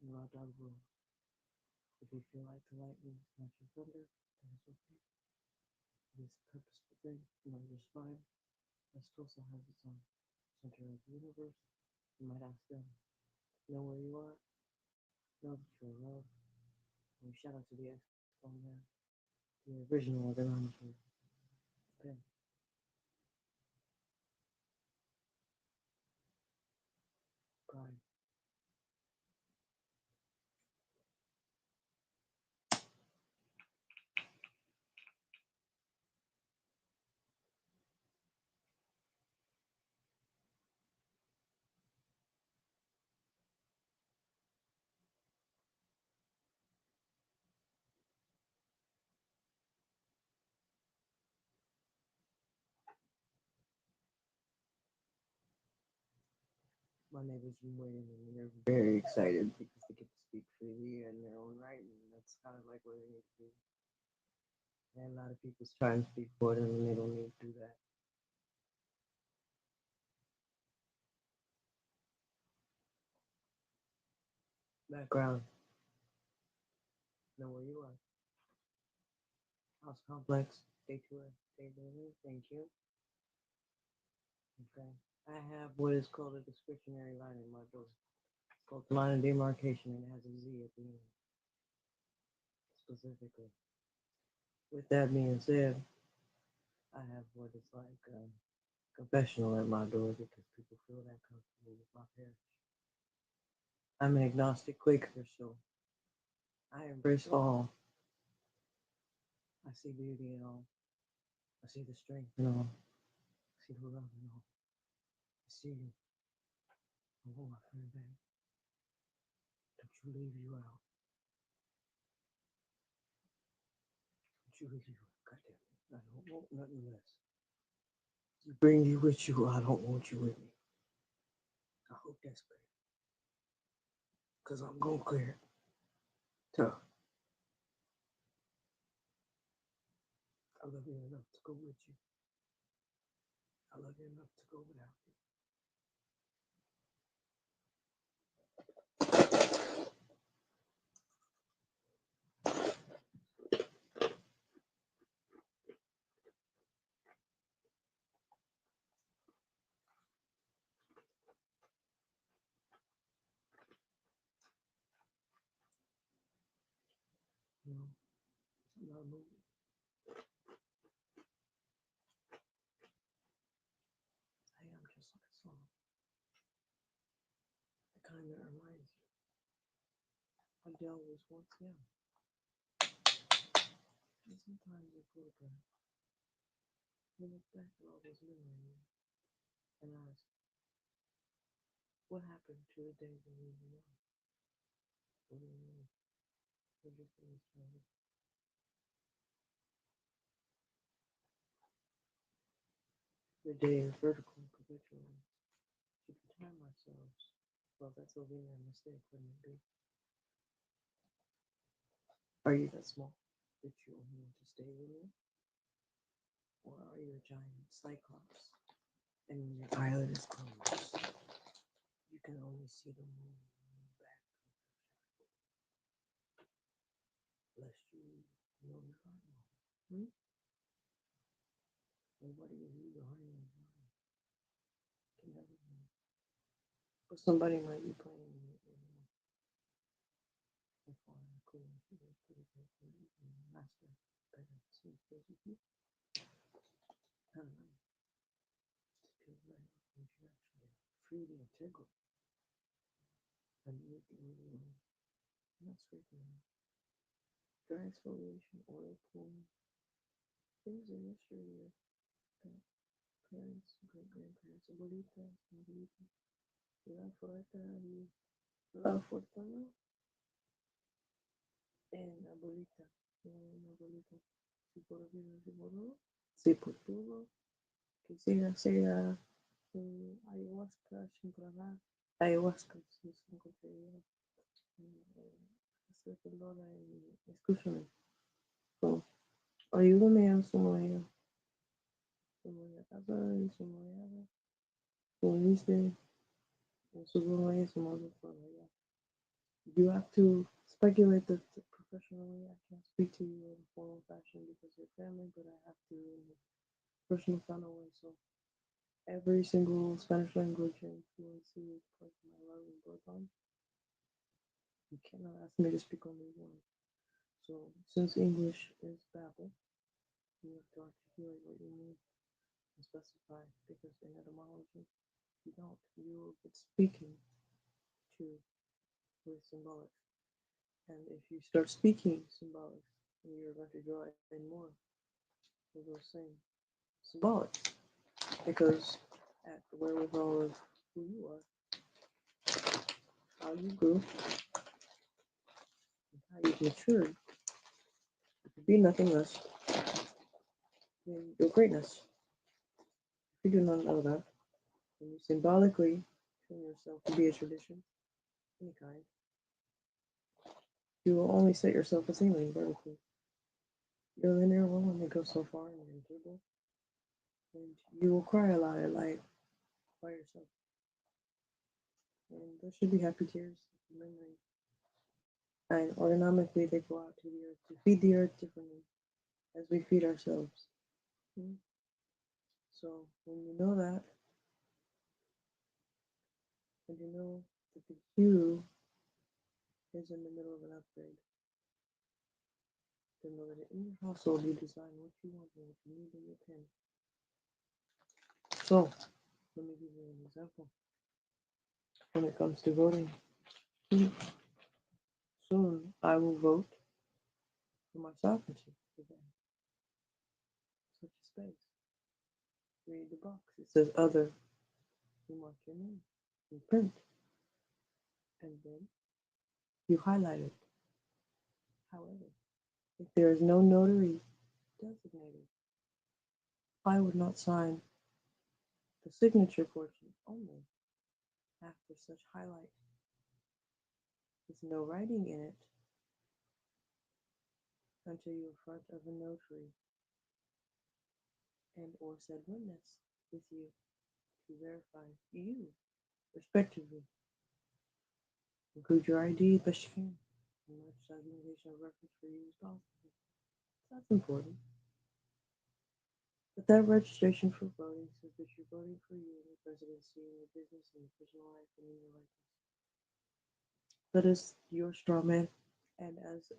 And our dog will. If you feel like the lightning is not your thunder, that is okay. It is a purposeful thing. You know your spine. That also has its own center of the universe. You might ask them, know where you are? Know that you are loved. And shout out to the Expo man, the original organizer. Ben. Pride. My neighbors been waiting and they're very excited because they get to speak freely in their own right, and that's kind of like where they need to be. And a lot of people's trying to speak for them and they don't need to do that. Background. Know where you are. House complex. Day tour. Day building. Thank you. Okay. I have what is called a discretionary line in my door. It's called the line of demarcation and it has a Z at the end specifically. With that being said, I have what is like a confessional at my door because people feel that comfortable with my parish. I'm an agnostic Quaker, so I embrace all. I see beauty in all. I see the strength in all. I see the love in all. I see you. Oh, my friend, babe. Don't you leave you out. Don't you leave you out. God damn it. I don't want nothing less. You bring you with you. I don't want you with me. I hope that's clear. Because I'm going to clear it. So, I love you enough to go with you. I love you enough to go without you. You know, it's not a movie. I am just like a song. The kind that reminds you. Adele was once young. And sometimes you feel back. You look back at all those memories and ask, what happened to the days when we were young? What do you mean? Everything is changed. The day is vertical and perpetual. Should we time ourselves? Well, that's a linear mistake, wouldn't it be? Are you that small that you only want to stay linear? Or are you a giant cyclops? And when your eyelid is closed, you can only see the moon back, lest you know your heart more. Hmm? And what do you do behind your mind? Can never know. But somebody might be playing in your ear. If I cool, she was pretty good for you. Master, better, seems good with you. I don't know. Just feels right when you actually freely integral. And you can really not scraping them. Dry exfoliation, oil pulling, things in yesteryear that parents, great grandparents, abuelitas, abuelitas, la fuerte y la fortuna, and abuelita, and abuelita. Si por vida, si por no, si por todo, quisiera ayahuasca, chimprana, ayahuasca, si se encontraría, hacer perdona y escúchame. So, ayúdame a su casa y su mollada, como dice, en su mollada, su mollada. You have to speculate that professionally I can't speak to you in a formal fashion because you're family, but I have to in a personal kind of way. So every single Spanish language and fluency is part of my love and bloodline. You cannot ask me to speak only one. So since English is Babel, you have to articulate what you mean and specify because in etymology you don't. You will get speaking to with symbolics. And if you start speaking symbolics, you're going to draw in more of those same symbolics because at the wherewithal of who you are, how you grew, and how you've matured, you could be nothing less than your greatness. If you do not know that, then you symbolically train yourself to be a tradition, any kind, you will only set yourself a ceiling vertically. Your linear will only go so far and you're miserable, and you will cry a lot at light by yourself. And those should be happy tears of memory. And autonomically they go out to the earth to feed the earth differently as we feed ourselves. Mm. So when you know that, and you know that the you is in the middle of an upgrade, then know that in your household you design what you want and what you need in your pen. So let me give you an example. When it comes to voting, mm, soon I will vote for my sovereignty again. Such a space. Read the box. It says other. You mark your name. You print. And then you highlight it. However, if there is no notary designated, I would not sign the signature portion only after such highlight with no writing in it until you are in front of a notary and or said witness with you to verify you respectively. Include your ID best you can and much documentation of reference for you as possible. That's important. But that registration for voting says that you're voting for you in your presidency, in your business, in your personal life, and in your life. That is your straw man. And as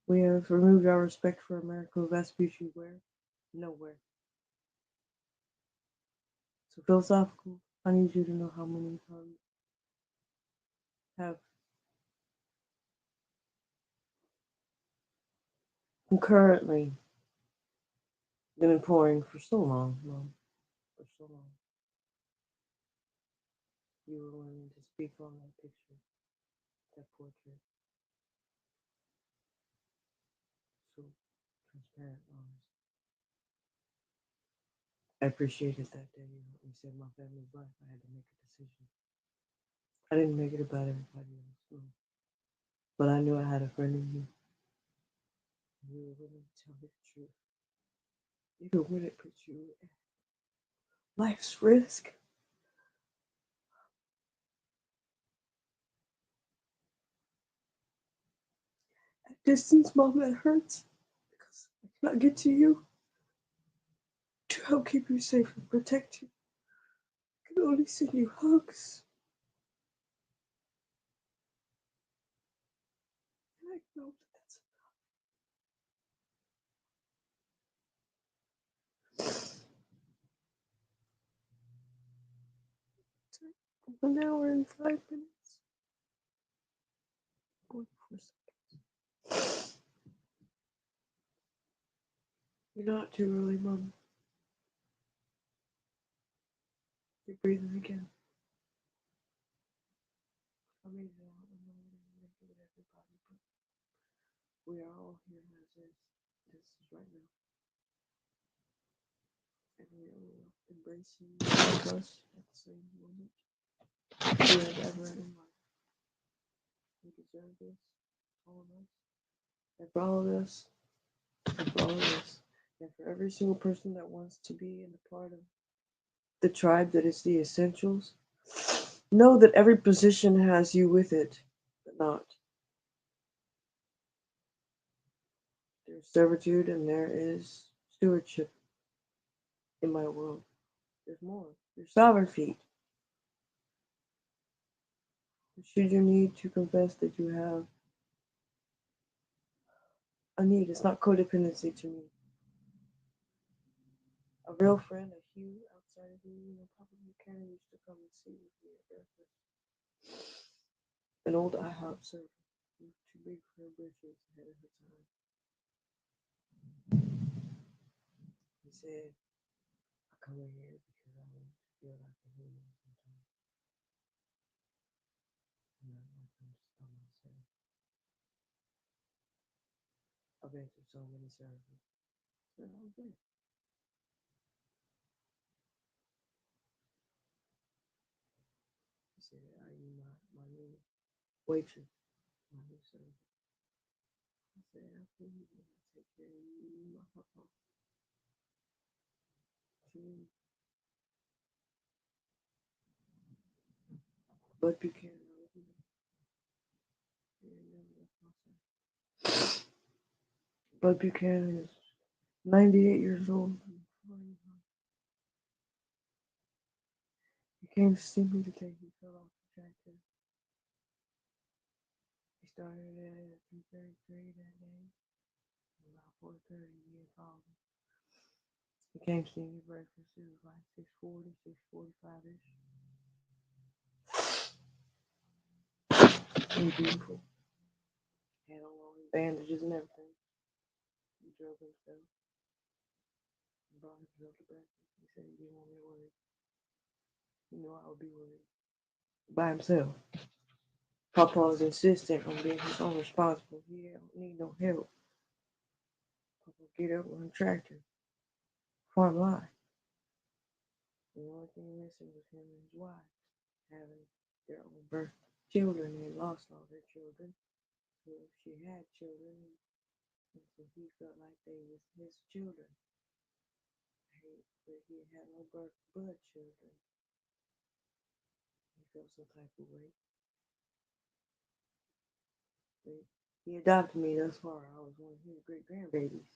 we have removed our respect for America of Vespucci, where? Nowhere. So philosophical, I need you to know how many have concurrently been imploring for so long, Mom, for so long. You were willing to speak on that picture, that portrait, so transparent, honest. I appreciated that day when you saved my family's life. I had to make a decision. I didn't make it about everybody else, no. But I knew I had a friend in you. And you were willing to tell me the truth. Even when it puts you at life's risk. At distance, Mom, that hurts. Because I cannot get to you to help keep you safe and protect you. I can only send you hugs. And I know that that's enough. 1 hour and 5 minutes. Going for seconds. You're not too early, Mom. Keep breathing again. Amazing. I don't know what I'm making with everybody, but we are all here as is. This is right now. And we are all embracing all of us at the same moment. We have ever in life. We deserve this. All of us. And for all of us. And for all of us. And for every single person that wants to be in a part of the tribe that is the essentials, know that every position has you with it, but not. There's servitude and there is stewardship in my world. There's more. There's sovereign feet. Should you need to confess that you have a need, it's not codependency to me. A real friend, a Hugh outside of you, probably Karen used to come and see with me at breakfast. An old IHOP server, too big for her britches ahead of her time. He said, I come in here because I want to feel like a human sometimes. And I want to just by myself. I've been through so many servers. So I was there. He said, are you my new waitress, my new server? I said, absolutely. I take care of you, my papa. True. But Buchanan, I was in Bud Buchanan is 98 years old. He came to see me today. He fell off the tractor. He started at 3:33 that day. About 4:30, he had fallen. He came to see me breakfast. It was like 6:40, 6:45-ish. He was beautiful. Had on all his bandages and everything. He drove himself. He brought himself to breakfast. He said he didn't want me worried. He knew I would be worried. By himself. Papa was insistent on being his own responsible. He don't need no help. Papa get up on a tractor. Farm life. The only thing missing was him and his wife having their own birth children. They lost all their children. So she had children, and so he felt like they was his children. But he had no birth blood children. He felt some type of way. But he adopted me thus far. I was one of his great grandbabies.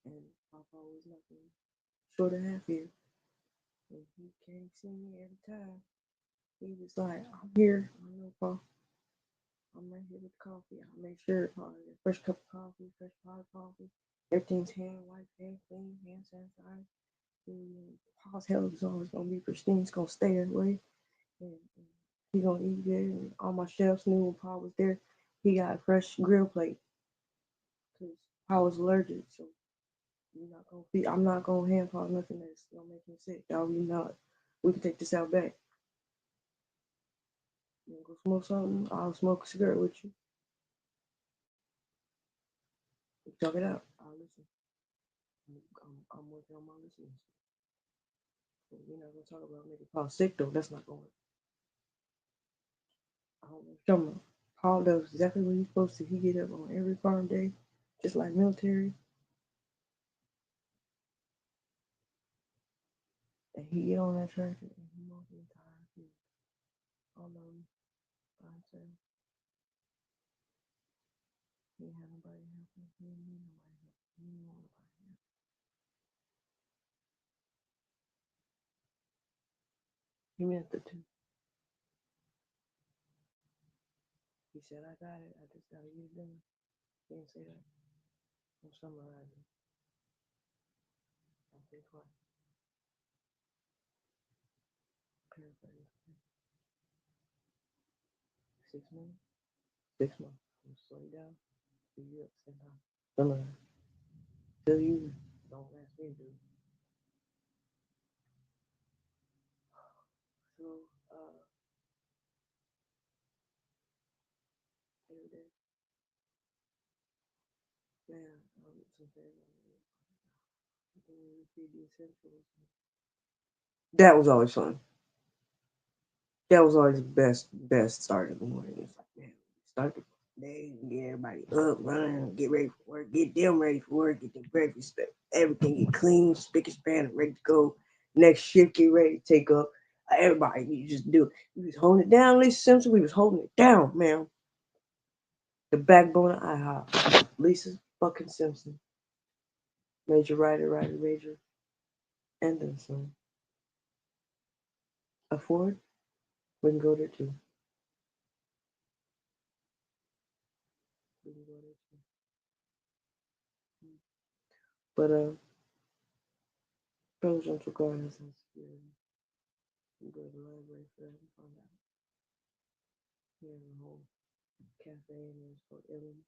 And Papa was nothing short of happy. And he came to see me every time. He was like, I'm here. I know, Pa. I'm right here with coffee. I'll make sure fresh cup of coffee, fresh pot of coffee. Everything's hand wiped, hand clean, hand sanitized. Pa's health is always gonna be pristine. It's gonna stay that way. And he gonna eat there. And all my chefs knew when Pa was there. He got a fresh grill plate because Pa was allergic. So you're not gonna feed. I'm not gonna hand Pa nothing that's gonna make him sick. Y'all, we not. We can take this out back. You wanna go smoke something? I'll smoke a cigarette with you. We talk it out. I'll listen. I'm working on my listening. So we're not gonna talk about making Paul sick though. That's not going. I don't know. Someone. Paul does exactly what he's supposed to. He get up on every farm day, just like military, and he get on that tractor and he mows the entire field all alone by himself. He ain't have nobody help him. He ain't need nobody help. He ain't want nobody help. He meant the two. He said, I got it. I just gotta get it done. He didn't say that. I'm summarizing. I think twice. Paraphrase. 6 months. 6 months. I'm gonna slow you down. Speed you up. Same time. Summarize. Tell you don't ask me to do. So, every day, man, some things I can really feed the essentials. That was always fun. That was always the best start of the morning. It's like, man, start the day, get everybody up, running, get ready for work, get them ready for work, get their breakfast, everything get clean, spick and span, and ready to go. Next shift, get ready to take up. Everybody, you just do it. We was holding it down, Lisa Simpson. We was holding it down, man. The backbone of IHOP. Lisa fucking Simpson. Major writer, major, and then some. Afford? We can go there too. We can go there too. But Presidential Gardens has security. You go to the library for that and find out. He has a whole cafe and it's called Ellen.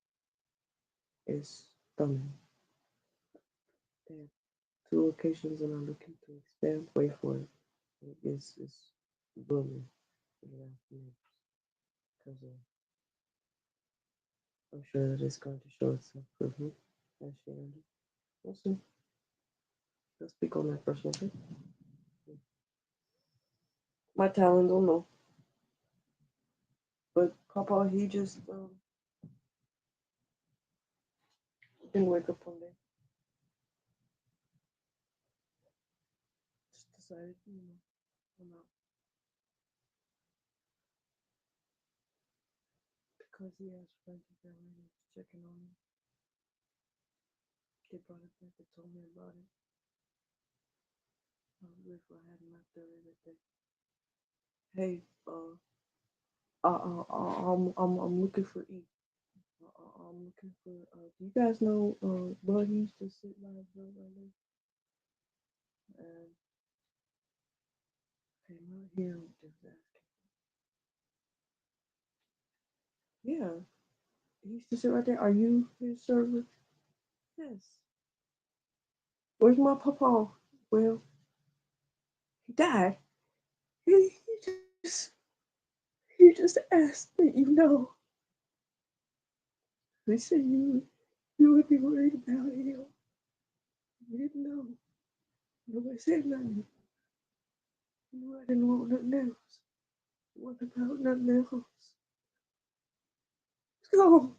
It's stunning. They have two locations and are looking to expand. Wait for it. It's booming for the last few years. Because I'm sure that it's going to show itself improvement as she earned it. We'll see. I'll speak on that personal thing. My talent don't know. But Papa, he just didn't wake up one day. Just decided, I'm out. Because he asked friends and family to check in on me. They brought it back and told me about it. I was grateful I had him out there that day. Hey, I'm looking for E. I'm looking for, do you guys know, Bud, he used to sit by his brother right there? And came out here and just asking. Yeah, he used to sit right there. Are you his server? Yes. Where's my papa? Well, he died. He he just asked that you know. He said you would be worried about him. You didn't know. Nobody said nothing. You knew I didn't want nothing else. What about nothing else? Go.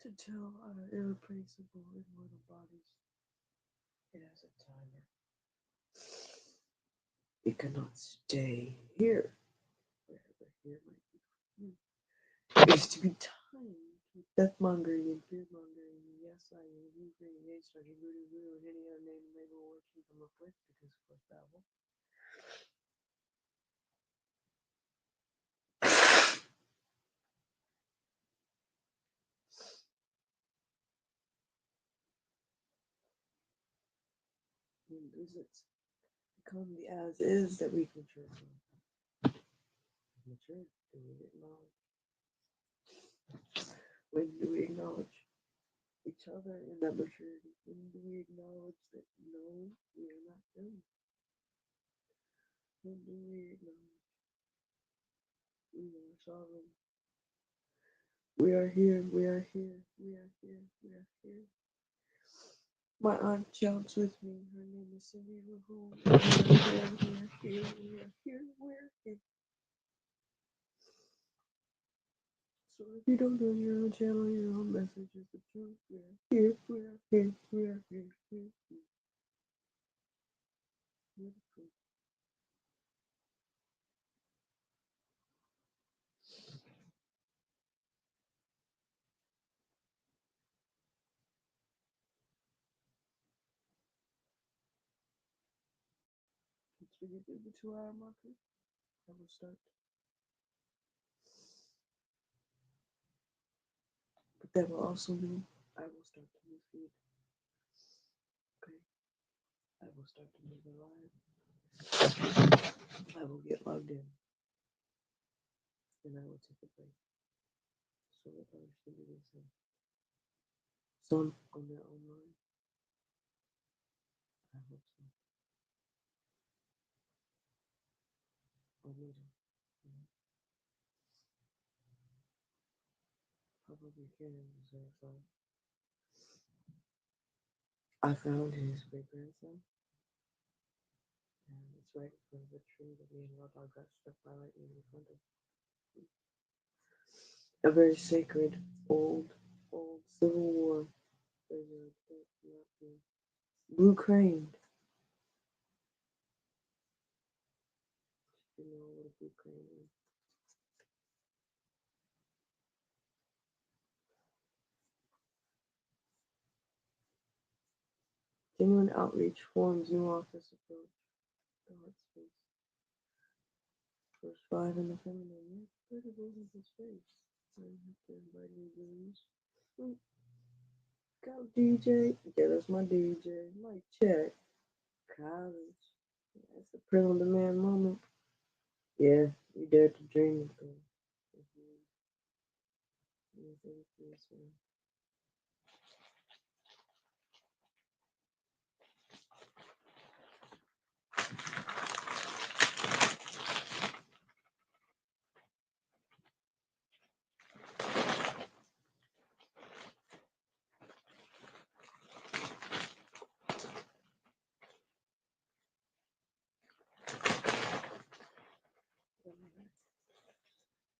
To tell our irreplaceable immortal bodies, it has a timer. It cannot stay here forever. Here might be. It is to be timed with deathmongering and fearmongering. Yes, I am using yes, I can really any other name maybe what you come up with because of course that one. Does it become the as is that we can transform? Mature? Do we acknowledge? When do we acknowledge each other in that maturity? When do we acknowledge that no, we are not done? When do we acknowledge we are sovereign? We are here, we are here, we are here, we are here. My aunt jumps with me. Her name is Cindy Rahul. We are here, we are here, we are here, we are here. So if you don't know your own channel, your own message is the truth. We are here, we are here, we are here, we are here. We are the truth. Once we get to the 2 hour marker, I will start That will also mean I will start to move feed. Okay. I will start to move live. I will get logged in. And I will take a break. So that others can do the same. Some on their own line. I hope so. Or maybe. Probably can deserve some. I found his great grandson. And it's right in front of the tree that me and Raw Dog got struck by lightning in front of. A very sacred, old Civil War preserve that cannot be. Blue crane. You know what a blue crane is. Genuine outreach forms new office approach. The heart space. First five in the feminine. Yeah, pretty good with his face. I have to invite me blues. Go DJ. Yeah, that's my DJ. Mike check. College. That's a print on demand moment. Yeah, you dare to dream of them.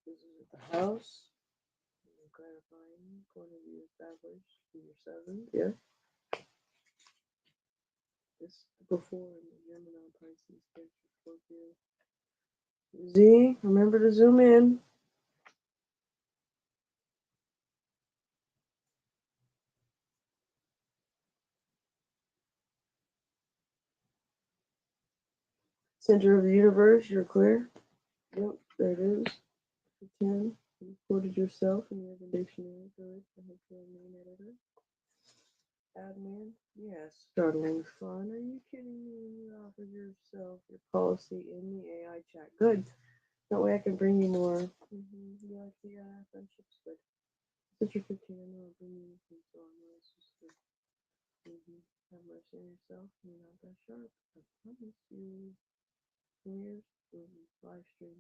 This is at the house. Clarifying point of view established in your seven. Yeah. This before in the Gemini Pisces Cancer Scorpio. Z, remember to zoom in. Center of the universe, you're clear. Yep, there it is. 10. You quoted yourself in the Urban Dictionary. Good. I hope you're a main editor. Admin. Yes. Startling fun. Are you kidding me when you offered yourself your policy in the AI chat? Good. That way I can bring you more. You like the friendships, good. Since you're 15, I know I'll bring you anything, so I know it's just good. Have mercy on yourself. You're not that sharp. I promise you. New Year's live stream.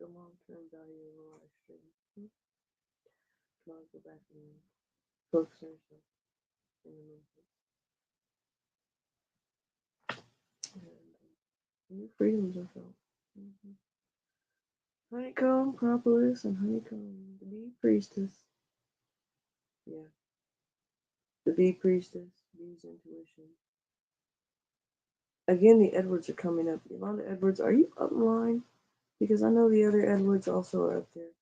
The long-term value of a live stream. Come on, go back and focus on yourself in the movement. And new freedoms are felt. Honeycomb, propolis, and honeycomb. The bee priestess. Yeah. The bee priestess. Bee's intuition. Again, the Edwards are coming up. Yolanda Edwards, are you up in line? Because I know the other Edwards also are up there.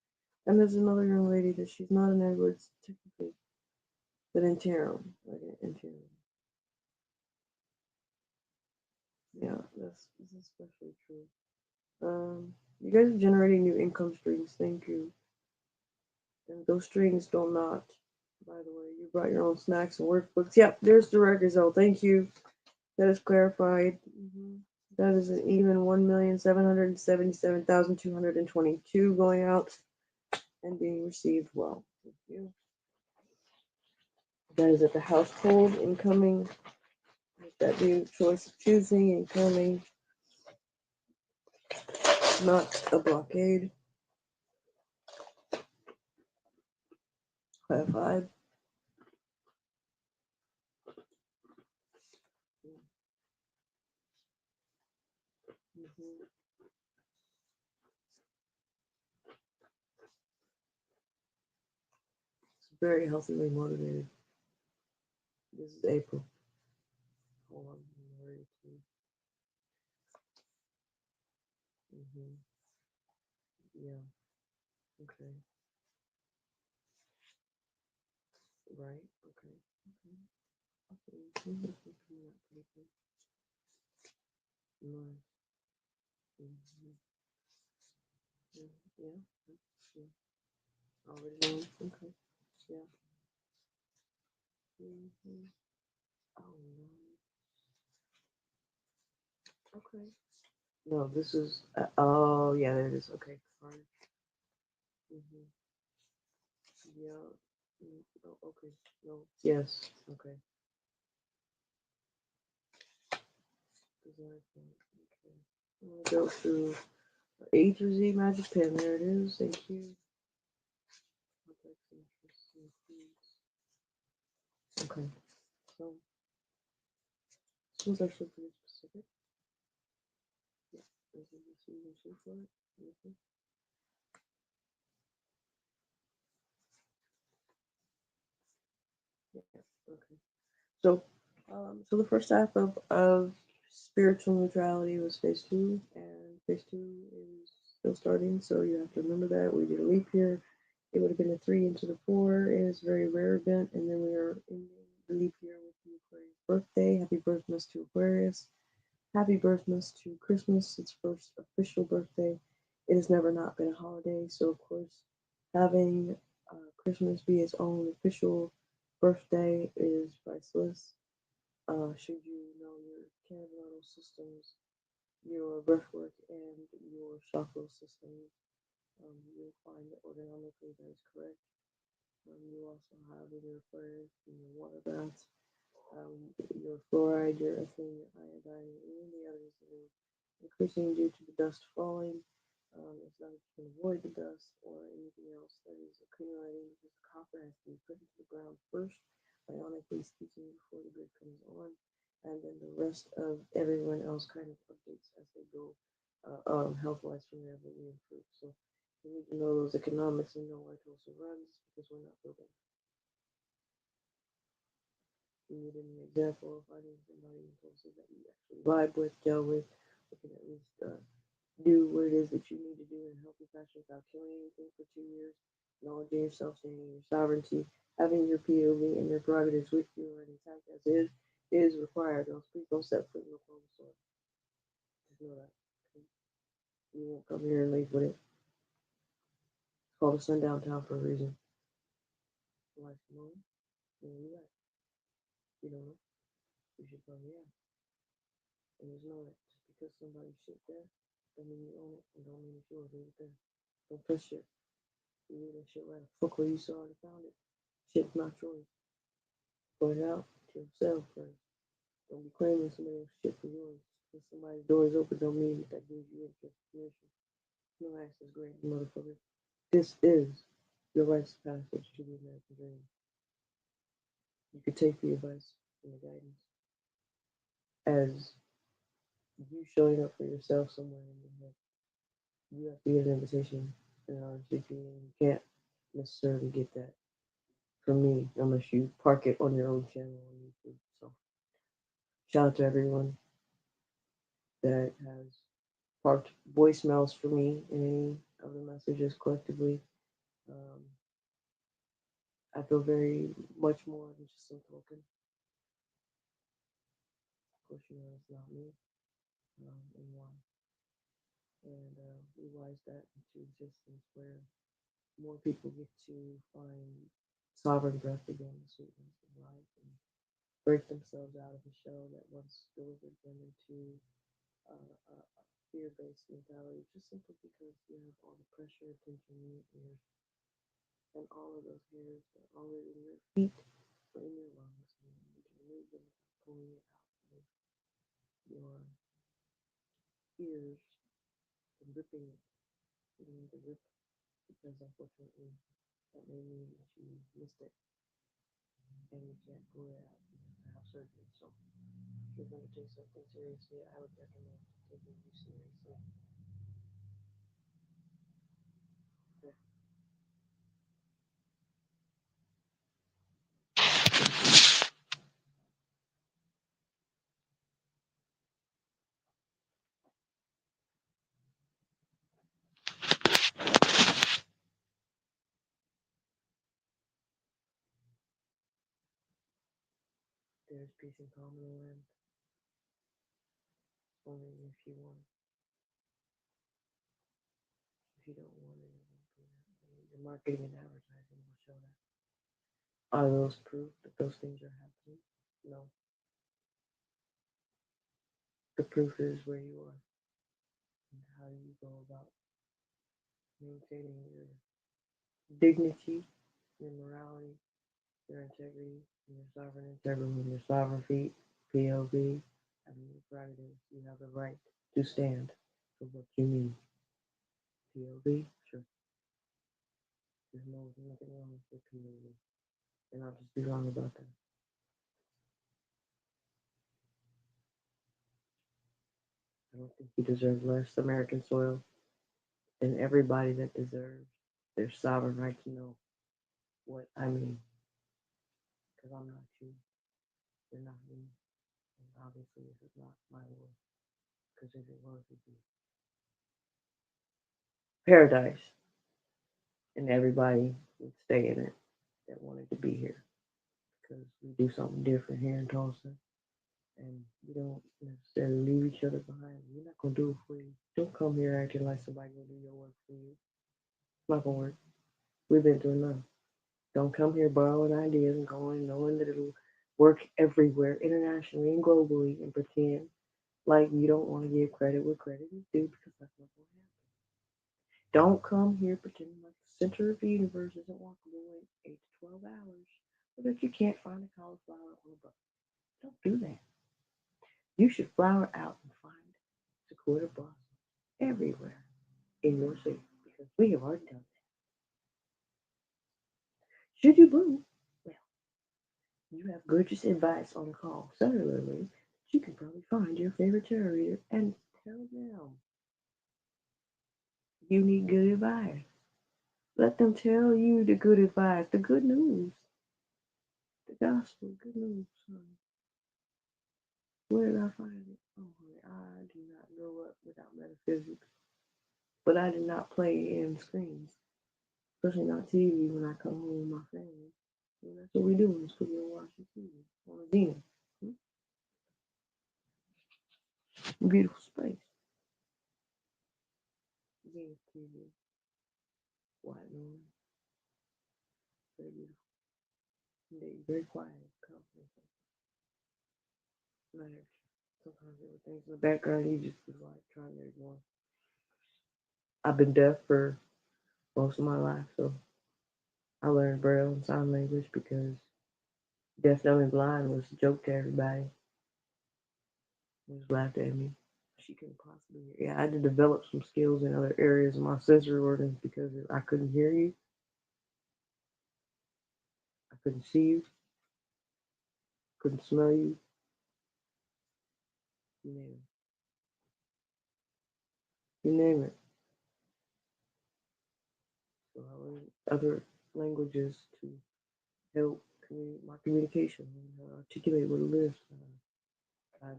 And there's another young lady that she's not an Edwards technically, but in tarot. Like in tarot. Yeah, this is especially true. You guys are generating new income streams. Thank you. And those strings don't knot. By the way, you brought your own snacks and workbooks. Yep, there's the record result. Thank you. That is clarified. That is an even 1,777,222 going out and being received well. Thank you. That is at the household incoming. That new choice of choosing incoming. Not a blockade. Clarified. It's very healthily motivated. This is April. Hold on, I'm ready to. Yeah. Okay. Right. Okay. Okay. Nice. Yeah. Yeah. Already know. Okay. Yeah. Mm-hmm. Oh no. Okay. No, this is. Oh yeah, there it is. Okay, fine. Mm-hmm. Yeah. Oh, okay. No. Yes. Okay. Design point. Okay. I'm gonna go through A through Z magic pen. There it is. Thank you. Complex interests includes. Okay. So this one's actually pretty specific. Yeah. This is the season two for it. Mm-hmm. Yeah. Okay. So, so the first half of spiritual neutrality was phase two, and phase two is still starting. So you have to remember that we did a leap year. It would have been a three into the four. It is a very rare event, and then we are ending the leap year with the Aquarius birthday. Happy birthday to Aquarius. Happy birthday to Christmas. Its first official birthday. It has never not been a holiday, so of course, having Christmas be its own official birthday is priceless. Should you know your cannabinoidal systems, your breathwork, and your chakra systems, you'll find that organomically that is correct. You also have in your prayers, in your water baths, your fluoride, your ethylene, your iodine, and any of the others that are increasing due to the dust falling. It's not that you can avoid the dust or anything else that is accumulating because the copper has to be put into the ground first, ionically speaking, before the grid comes on. And then the rest of everyone else kind of updates as they go, health wise from there, but we improve. So you need to know those economics and know why Tulsa runs because we're not building. You need an example of finding somebody in Tulsa that you actually vibe with, gel with, who can at least do what it is that you need to do in a healthy fashion without killing anything for 2 years, acknowledging yourself, standing in your sovereignty, having your POV and your prerogatives with you and intact as is required. Else please don't step foot in the palm store. Just know that. Okay? You won't come here and leave with it. It's called a sundown town for a reason. Life's long, and you right. You don't know. You should probably yeah. And just know that just because somebody shit there, don't mean you own it and don't mean it's yours. Leave it there. Don't touch shit. You leave that shit right the fuck where you saw it and found it. Shit's not yours. Point it out to yourself first. Don't be claiming somebody else's shit for yours. If somebody's door is open, don't mean that gives you interest permission. No access granted, motherfucker. This is your rites of passage to the American dream. You could take the advice and the guidance as you showing up for yourself somewhere in your head. You have to get an invitation in RSVP, and you can't necessarily get that from me unless you park it on your own channel on YouTube. So shout out to everyone that has parked voicemails for me in any of the messages collectively. Um, I feel very much more than just some token. Of course, you know it's not me, and why. And realize that into existence where more people get to find sovereign breath again, the sweetness of life, and break themselves out of a shell that once delivered them into a fear-based mentality, just simply because you have all the pressure, attention in your ears, and all of those hairs that are already in your feet or in your lungs, and you need to remove them without pulling it out of your ears and ripping it. You need to rip because unfortunately that may mean that you missed it and you can't pull it out. You have to have surgery. So if you're going to take something seriously, I would recommend taking you seriously. Okay. There's peace and calm in the land. Only if you want it. If you don't want it, it won't be that way. Your marketing and advertising will show that. Are those proof that those things are happening? No. The proof is where you are and how you go about maintaining your dignity, your morality, your integrity, your sovereign integrity, your sovereign feet, POV. I mean, your prerogative. You have the right to stand for what you mean. POV, sure. There's nothing wrong with POV. And I'll just be wrong about that. I don't think you deserve less American soil than everybody that deserves their sovereign right to know what I mean. Because I'm not you. You're not me. And obviously, this is not my world. Because if it was, it'd be paradise. And everybody would stay in it that wanted to be here. Because we do something different here in Tulsa. And we don't necessarily leave each other behind. We're not going to do it for you. Don't come here acting like somebody going to do your work for you. It's not going to work. We've been through enough. Don't come here borrowing ideas and going knowing that it'll work everywhere, internationally and globally, and pretend like you don't want to give credit where credit is due because that's not going to happen. Don't come here pretending like the center of the universe isn't walkable in 8 to 12 hours or that you can't find a cauliflower on a bucket. Don't do that. You should flower out and find sequoia blossom everywhere in your city because we have already done that. Should you bloom, well, you have gorgeous advice on call cellularly. You can probably find your favorite tarot reader and tell them you need good advice. Let them tell you the good advice, the good news, the gospel, good news. Where did I find it? Oh, honey, I do not grow up without metaphysics, but I did not play in screens, especially not TV when I come home with my family. And that's what we do in the studio watching TV on a Zenith. Beautiful space. Zenith TV, white noise, very beautiful. Indeed, very quiet, confident. Not extra. Sometimes there were things in the background you just was like trying to ignore. I've been deaf for most of my life, so I learned Braille and sign language because deaf, dumb, and blind was a joke to everybody. They just laughed at me. She couldn't possibly hear. Yeah, I had to develop some skills in other areas of my sensory organs because I couldn't hear you, I couldn't see you, couldn't smell you, you name it. You name it. So I learned other languages to help my communication, articulate what it is.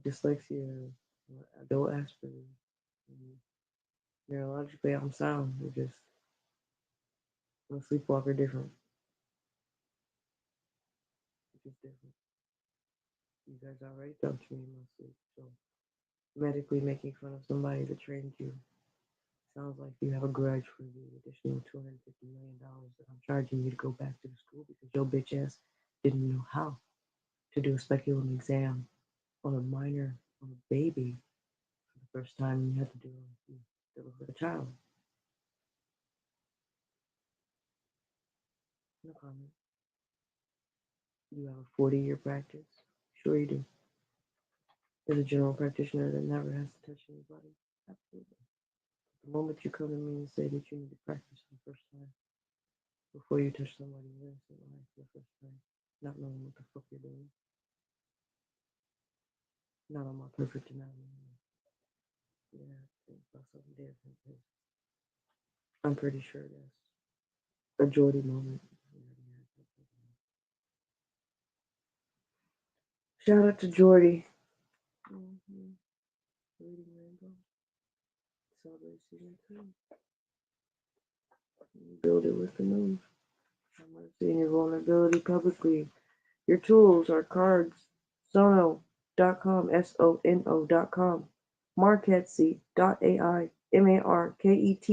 Dyslexia, adult Asperger's. And neurologically, I'm sound. I'm a sleepwalker different. It's just different. You guys already talked to me in my sleep, so medically making fun of somebody that trained you sounds like you have a grudge for the additional $250 million that I'm charging you to go back to the school because your bitch ass didn't know how to do a speculum exam on a minor, on a baby for the first time you had to do it with a child. No comment. You have a 40-year practice. Sure you do. As a general practitioner that never has to touch anybody. Absolutely. The moment you come to me and say that you need to practice for the first time before you touch somebody's innocent life for the first time, not knowing what the fuck you're doing, not on my perfect anatomy. Yeah, think about something different. 'Cause I'm pretty sure that's a Jordy moment. Shout out to Jordy. Mm-hmm. Reading Rainbow. Celebrate season 2. You build it with the news. I'm going to see your vulnerability publicly. Your tools are cards, sono.com, sono.com, marketsy.ai, marketsy.ai,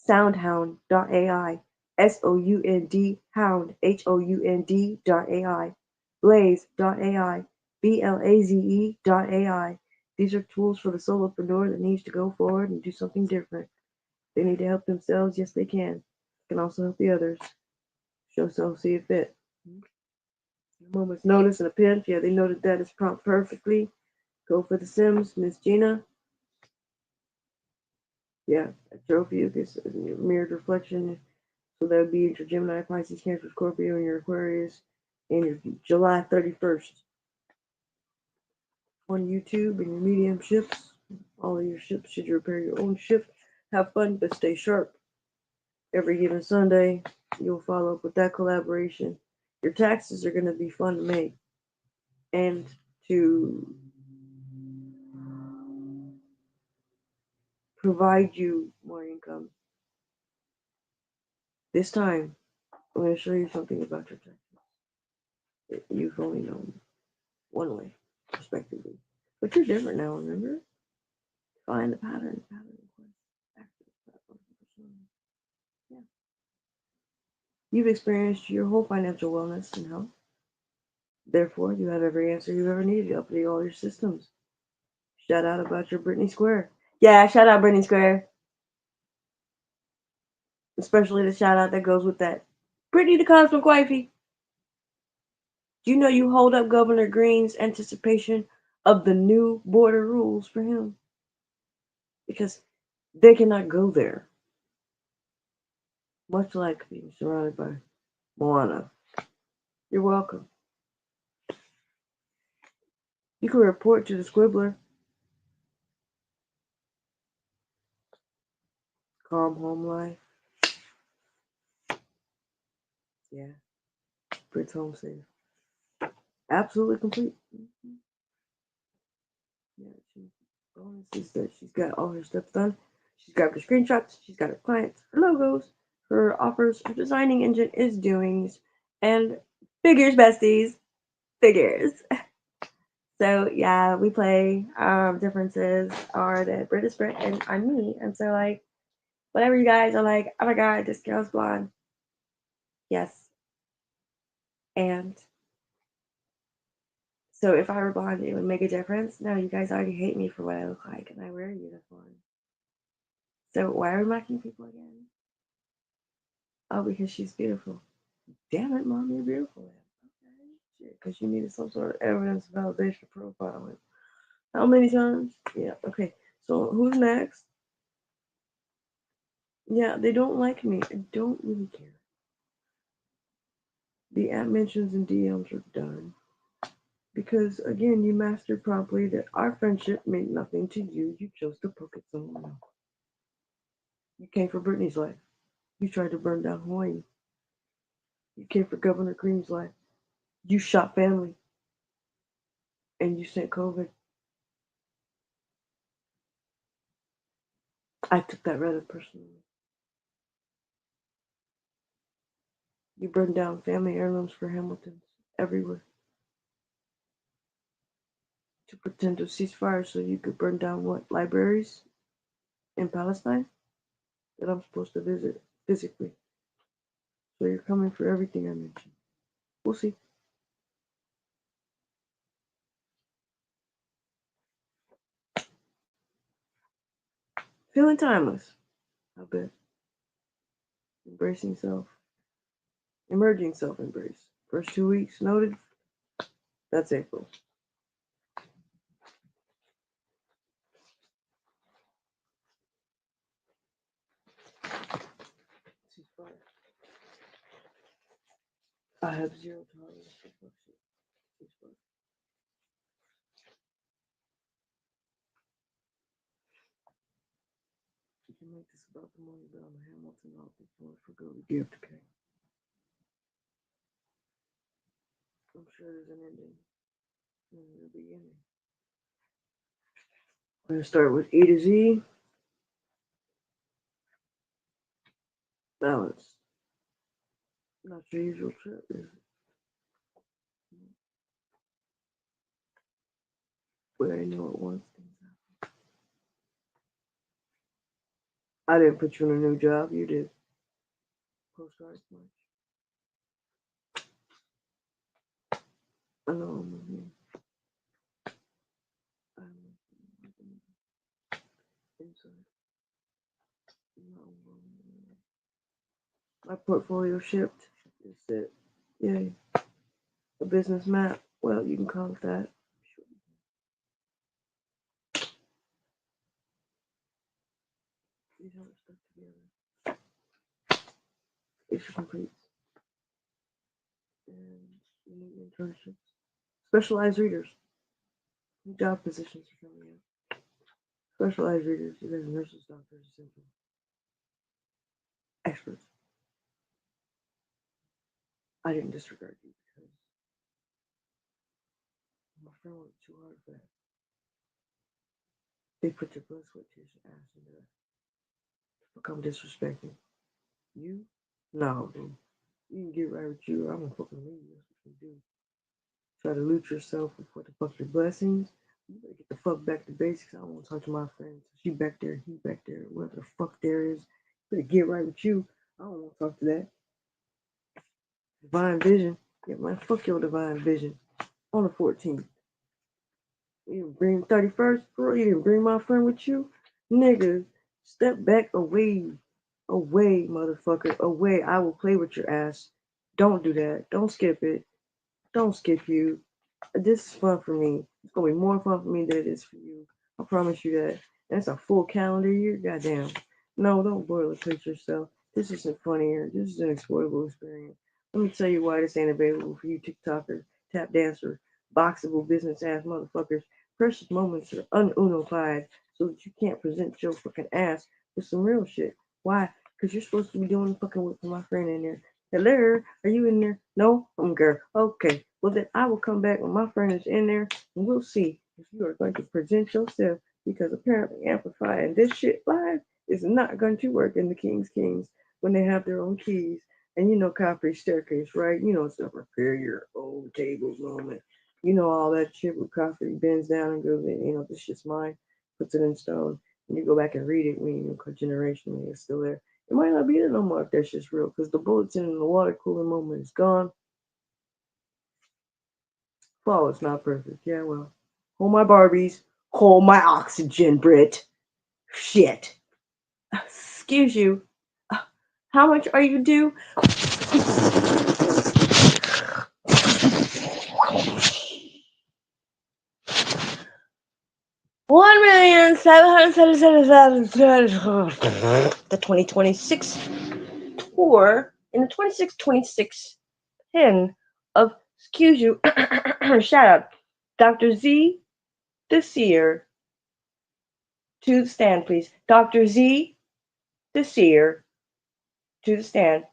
soundhound.ai, SOUND, hound, HOUND.ai, blaze.ai, BLAZE.ai. These are tools for the solopreneur that needs to go forward and do something different. They need to help themselves, yes they can. Can also help the others. Show self, see it fit. A moment's notice and a pinch. Yeah, they noted that as prompt perfectly. Go for the Sims, Miss Gina. Yeah, a trophy is a mirrored reflection. So that would be your Gemini, Pisces, Cancer, Scorpio, and your Aquarius, and your July 31st on YouTube and your medium ships. All of your ships, should you repair your own ship, have fun, but stay sharp. Every given Sunday, you'll follow up with that collaboration. Your taxes are going to be fun to make and to provide you more income. This time, I'm going to show you something about your taxes that you've only known one way, respectively. But you're different now, remember? Find the pattern, active platform for persona. Yeah. You've experienced your whole financial wellness and health. Therefore, you have every answer you've ever needed to update all your systems. Shout out about your Britney Square. Yeah, shout out Britney Square. Especially the shout out that goes with that. Brittany the Cosmic Wifey. Do you know you hold up Governor Green's anticipation of the new border rules for him? Because they cannot go there. Much like being surrounded by Moana. You're welcome. You can report to the Squibbler. Calm home life. Yeah. Brit's home safe. Absolutely complete. Yeah, bonus is that she's got all her steps done. She's grabbed her screenshots. She's got her clients, her logos, her offers, her designing engine is doings, and figures, besties, figures. So yeah, we play. Differences are that Brit is Brit and I'm me, and so like whatever you guys are like, oh my god, this girl's blonde. Yes, and so if I were blonde, it would make a difference. No, you guys already hate me for what I look like, and I wear a uniform. So why are we mocking people again? Oh, because she's beautiful. Damn it, mom, you're beautiful. Okay, shit, because you needed some sort of evidence validation profiling. How many times? Yeah, okay. So who's next? Yeah, they don't like me. I don't really care. The app mentions and DMs are done. Because again, you mastered promptly that our friendship meant nothing to you. You chose to poke at someone else. You came for Brittany's life. You tried to burn down Hawaii. You came for Governor Green's life. You shot family. And you sent COVID. I took that rather personally. You burned down family heirlooms for Hamiltons everywhere to pretend to cease fire so you could burn down what? Libraries in Palestine that I'm supposed to visit physically. So you're coming for everything I mentioned. We'll see. Feeling timeless. I bet. Embracing self. Emerging self embrace. First 2 weeks noted. That's April. I have zero tolerance for bullshit. You can make this about the money, but I'm a Hamilton. I'll be forward for go to gift, okay? I'm sure there's an ending and a beginning. We're gonna start with E to Z. Balance. Not your usual trip, is it? We already know it once. I didn't put you in a new job, you did. postcards much. I know I'm moving. Inside. My portfolio shipped. That's it. Yay. A business map. Well, you can call it that. These are stuck together. Issue complete. And unique internships. Specialized readers. New job positions are coming up. Specialized readers. You guys are nurses, doctors, essential. Experts. I didn't disregard you because my friend worked too hard for that. They put your blood, sweat, tears, and ass into that. Become disrespecting. You? No, bro. You can get right with you. I'm gonna fucking leave you. That's what you do. Try to loot yourself with what the fuck your blessings. You better get the fuck back to basics. I don't want to talk to my friends. She back there, he back there, whatever the fuck there is. You better get right with you. I don't want to talk to that. Divine vision. Yeah, man, fuck your divine vision. On the 14th. You didn't bring 31st, bro. You didn't bring my friend with you. Nigga, step back away. Away, motherfucker. Away. I will play with your ass. Don't do that. Don't skip it. Don't skip you. This is fun for me. It's gonna be more fun for me than it is for you. I promise you that. That's a full calendar year. Goddamn. No, don't boilerplate yourself. This isn't funny here. This is an exploitable experience. Let me tell you why this ain't available for you TikToker, tap dancer, boxable business ass motherfuckers. Precious moments are ununified so that you can't present your fucking ass with some real shit. Why? Because you're supposed to be doing the fucking work for my friend in there. Hello, are you in there? No, I'm girl. Okay, well then I will come back when my friend is in there, and we'll see if you are going to present yourself. Because apparently amplifying this shit live is not going to work in the King's Kings when they have their own keys. And you know Coffee's staircase, right? You know it's a prepare your old tables moment. You know all that shit where Coffee bends down and goes, in, this shit's mine, puts it in stone, and you go back and read it when you generationally it's still there. It might not be there no more if that shit's real, because the bulletin in the water cooler moment is gone. Well, it's not perfect. Yeah, well. Hold my Barbies. Hold my oxygen, Brit. Shit. Excuse you. How much are you due? $1,777,000. The 2026 tour in the 2626 pin of excuse you. Shut up. Dr. Z the Seer to the stand, please. Dr. Z the Seer to the stand.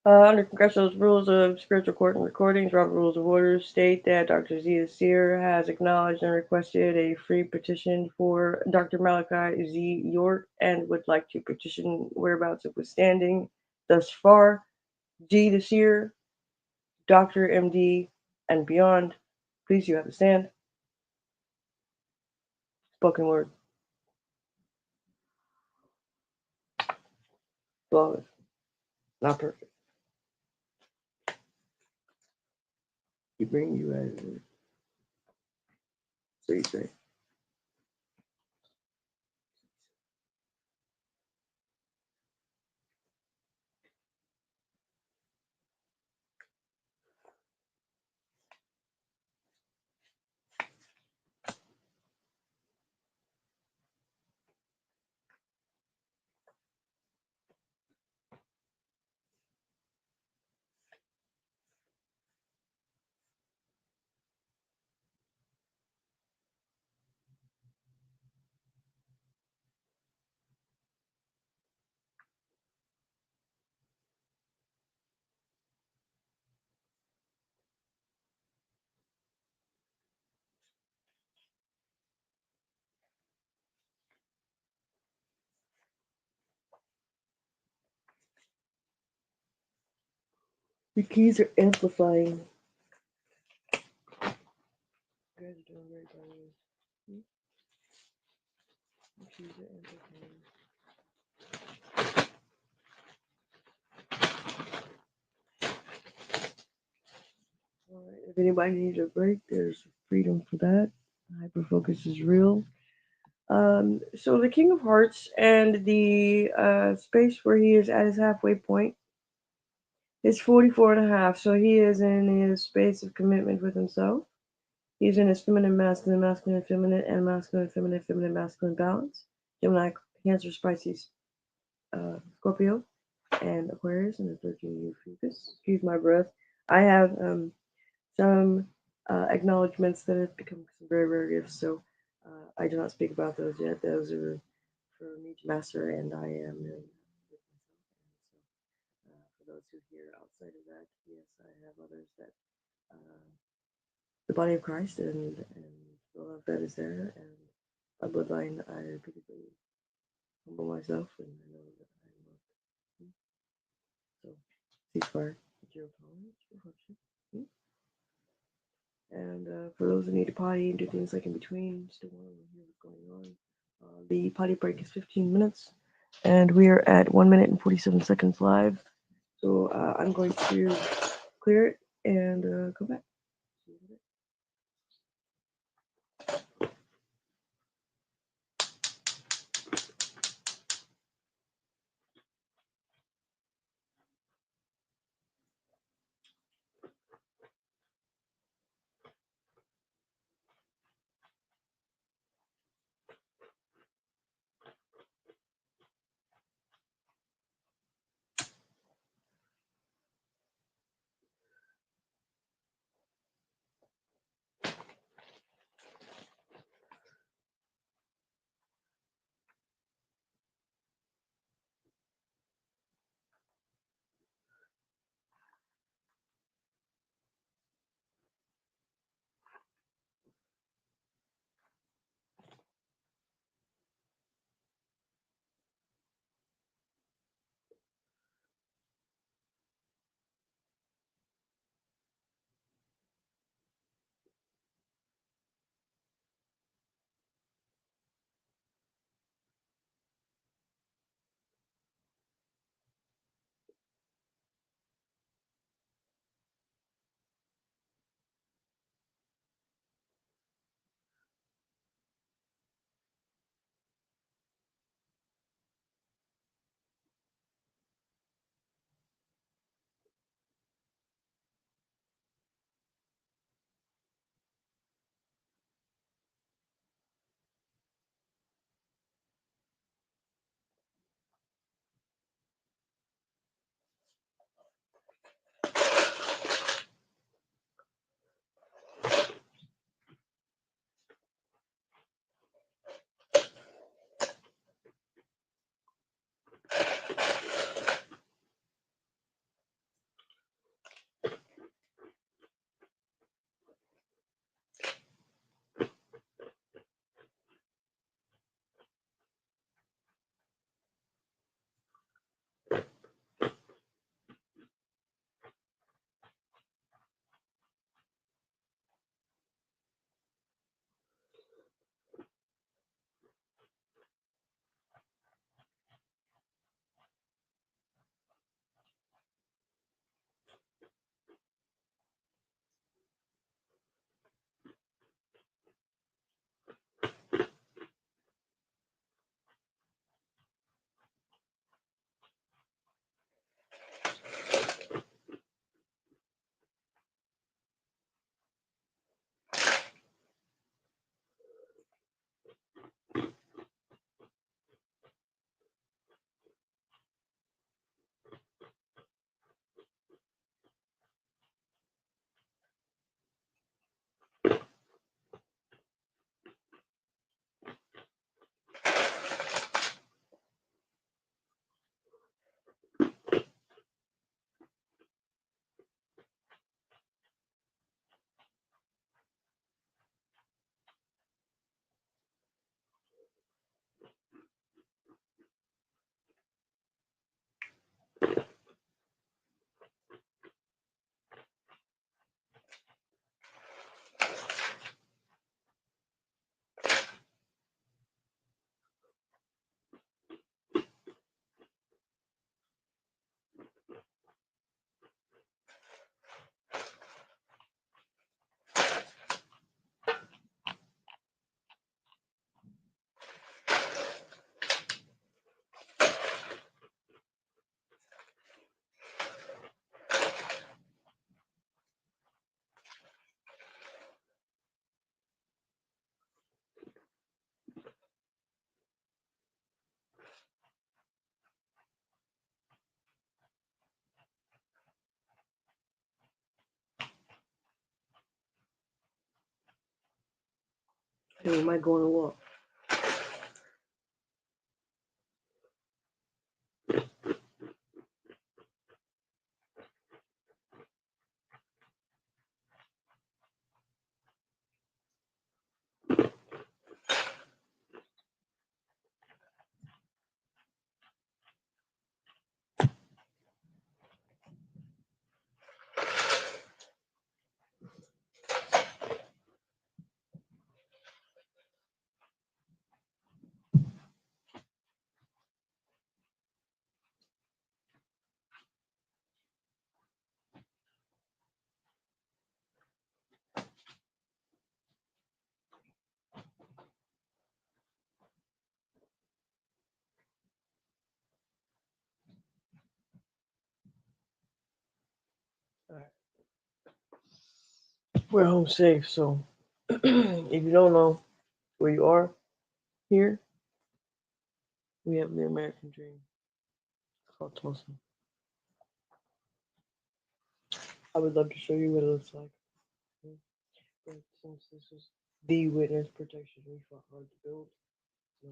Under Congressional rules of spiritual court and recordings, Robert Rules of Order state that Dr. Z the Seer has acknowledged and requested a free petition for Dr. Malachi Z. York and would like to petition whereabouts of withstanding. Thus far, Z the Seer, Dr. MD, and beyond. Please, you have to stand. Spoken word. Flawless. Not perfect. You bring you as so you say. The keys are amplifying. You guys are doing great, by the way. The keys are amplifying. If anybody needs a break, there's freedom for that. Hyper focus is real. So the King of Hearts and the space where he is at his halfway point is 44 and a half. So he is in his space of commitment with himself. He's in his feminine, masculine, feminine, and masculine, feminine, masculine balance. Gemini, Cancer, Pisces, Scorpio, and Aquarius, and the 13 Fucus. Excuse my breath. I have some acknowledgments that have become some very rare gifts, so I do not speak about those yet. Those are for me to master, and I am really happy with myself. And so, for those who hear outside of that, yes, I have others that the body of Christ and the love that is there, and my bloodline. I repeatedly humble myself, and I know that I am loved. So, ceasefire, zero tolerance for hardship. And for those who need to potty and do things like in between, still want to hear what's going on. The potty break is 15 minutes, and we are at 1 minute and 47 seconds live. So I'm going to clear it and go back. and we might go on a walk. Alright. We're home safe, so if you don't know where you are here, we have the American dream. It's called Tulsa. I would love to show you what it looks like. But since this is the witness protection we fought hard to build, so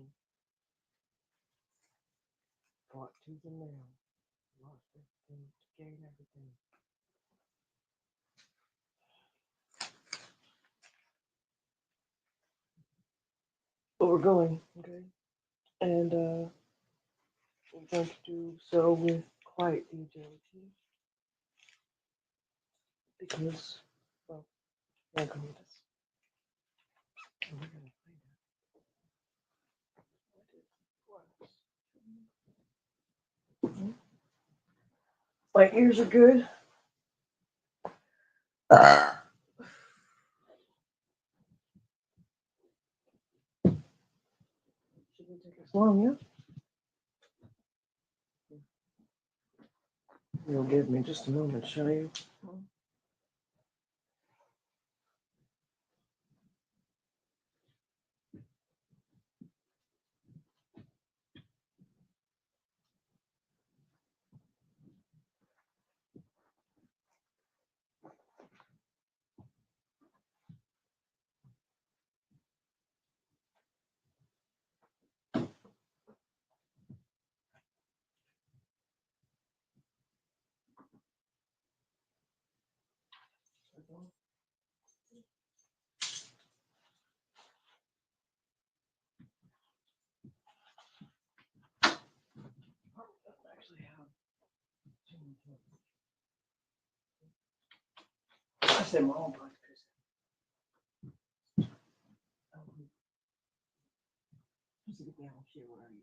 fought tooth and nail, lost everything to gain everything. But we're going, okay? And we're going to do so with quiet agility because, well, we're going to go with this. And we're going to find out what is what. My ears are good. Shouldn't take us long, yeah? You'll give me just a moment, shall you? Actually have I said my own podcast. Just get down here, where are you?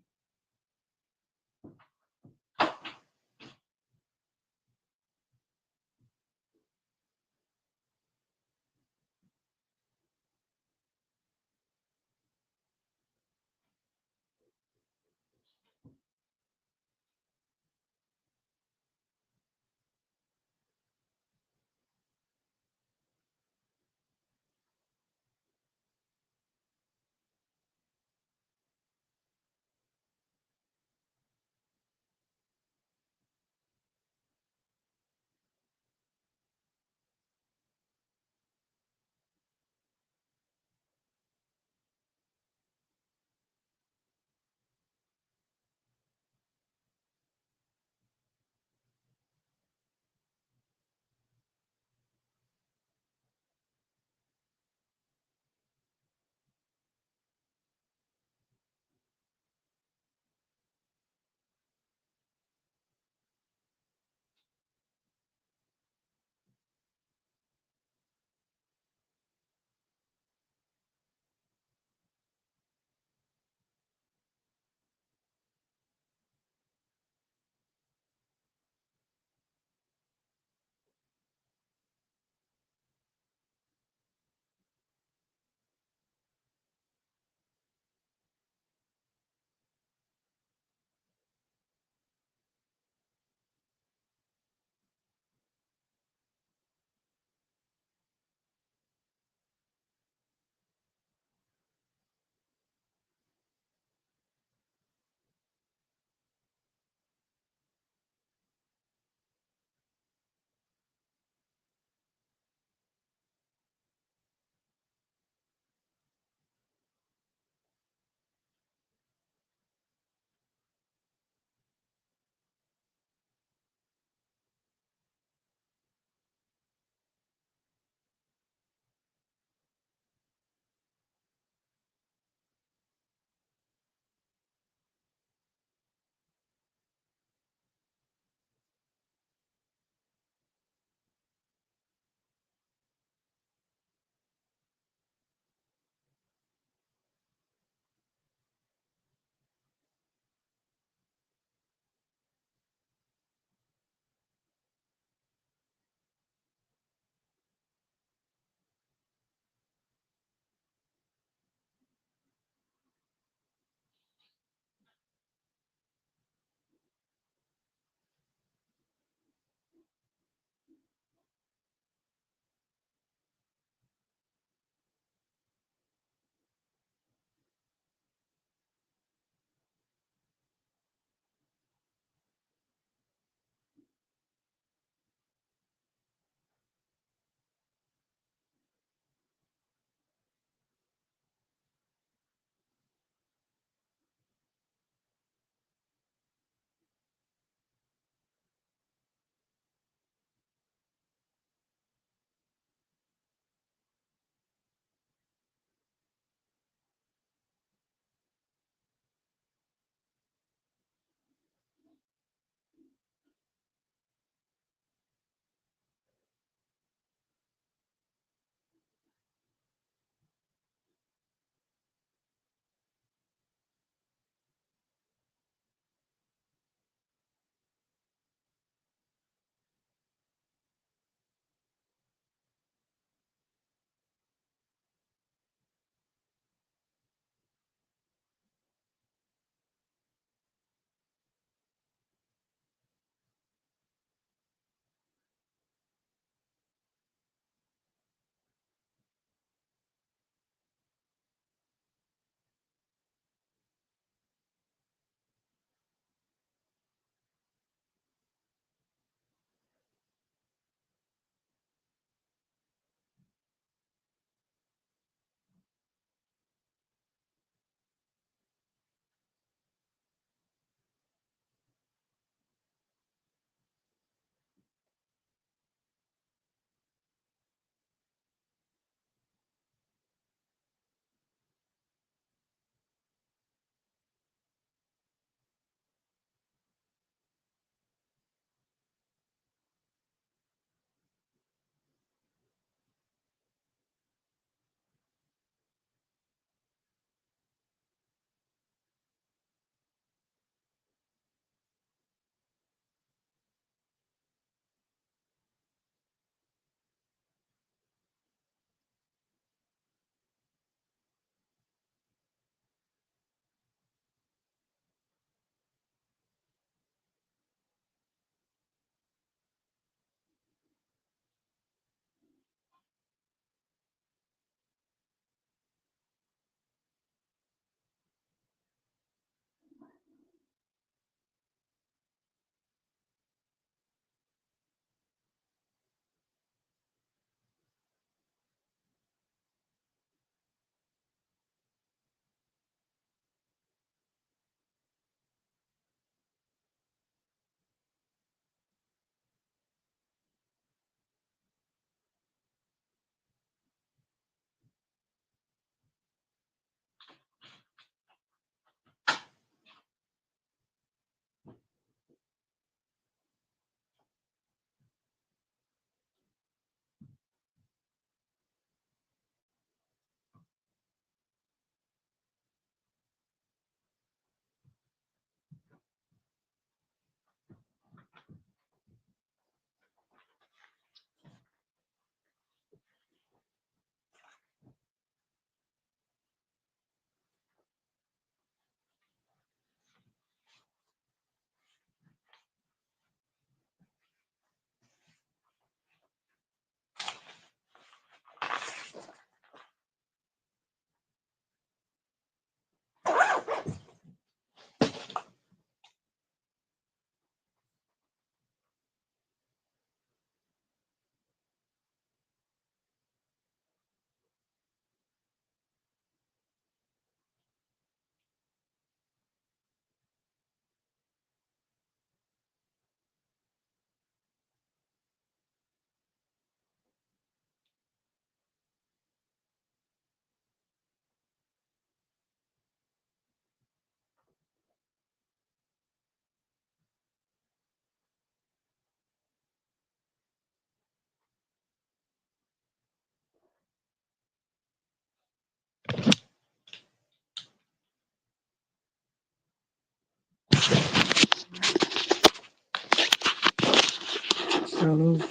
don't know.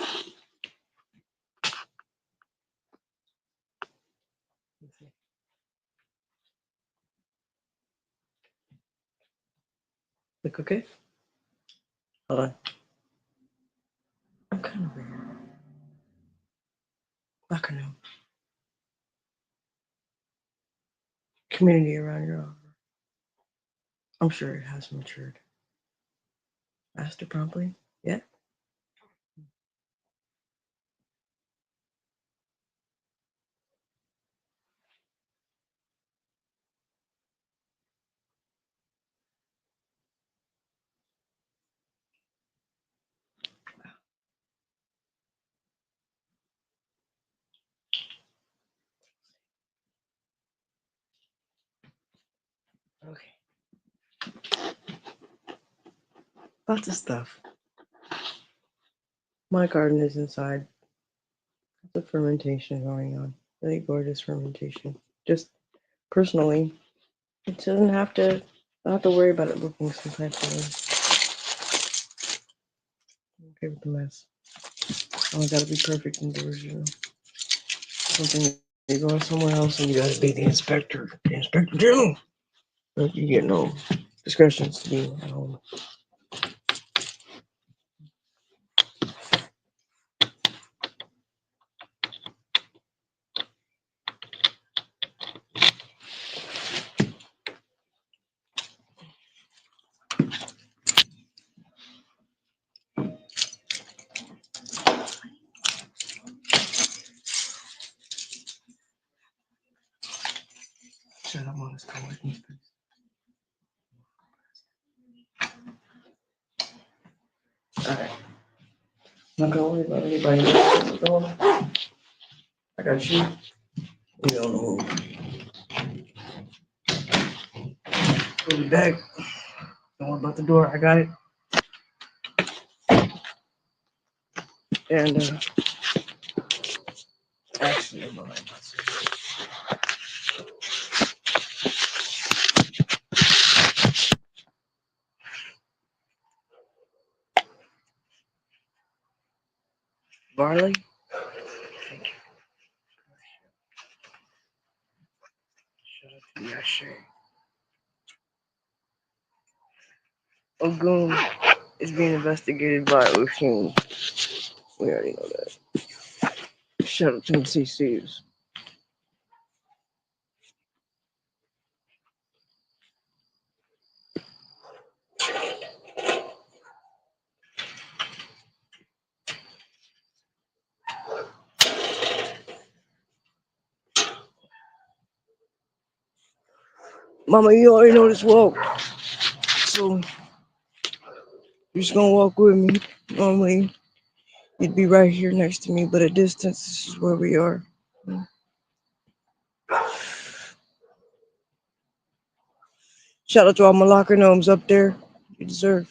Let's see. Look okay? Hold on. I'm kind of weird. I can know. Community around your offer. I'm sure it has matured. Asked her promptly. Yeah. Okay. Lots of stuff. My garden is inside. The fermentation going on. Really gorgeous fermentation. Just personally, it doesn't have to. I don't have to worry about it looking some type of way. I'm okay with the mess. Oh, I gotta be perfect indoors, you know. Something you're going somewhere else and you gotta be the inspector general. But you get no discretions to be at home. Shut up on this co-working space. Alright. I'm not gonna worry about anybody else. What's going on? I got you. You don't know who. Put it back. Don't worry about the door. I got it. And actually, I'm behind myself. Barley. Shut up to that shit. Ogun is being investigated by Oshun. We already know that. Shout out to the CCs. Mama, you already know this walk. So you're just gonna walk with me. Normally, you'd be right here next to me, but at distance, this is where we are. Shout out to all my locker gnomes up there. You deserve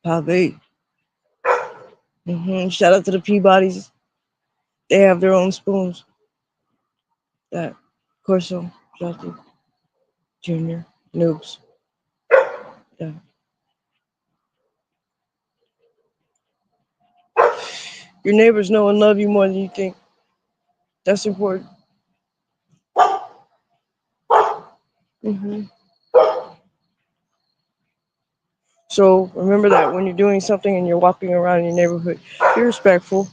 Pave. Shout out to the Peabodys. They have their own spoons. That Corso, shout out to Junior, Noobs. Yeah. Your neighbors know and love you more than you think. That's important. hmm So remember that when you're doing something and you're walking around in your neighborhood, be respectful.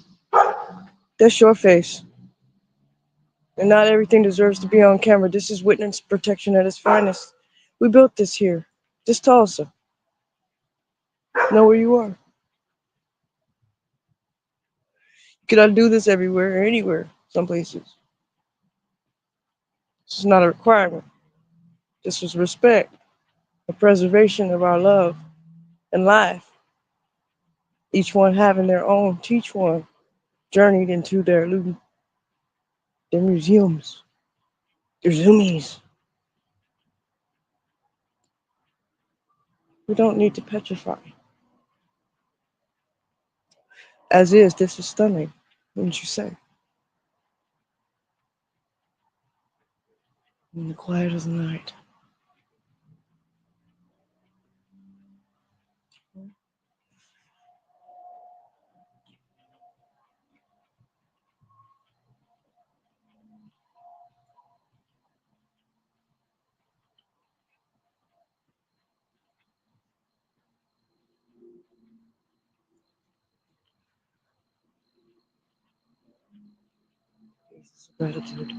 That's your face. And not everything deserves to be on camera. This is witness protection at its finest. We built this here. This Tulsa. Know where you are. You cannot do this everywhere or anywhere, some places. This is not a requirement. This was respect, the preservation of our love and life. Each one having their own, teach one, journeyed into their museums, their zoomies. We don't need to petrify. As is, this is stunning, wouldn't you say? In the quiet of the night. Jesus, gratitude.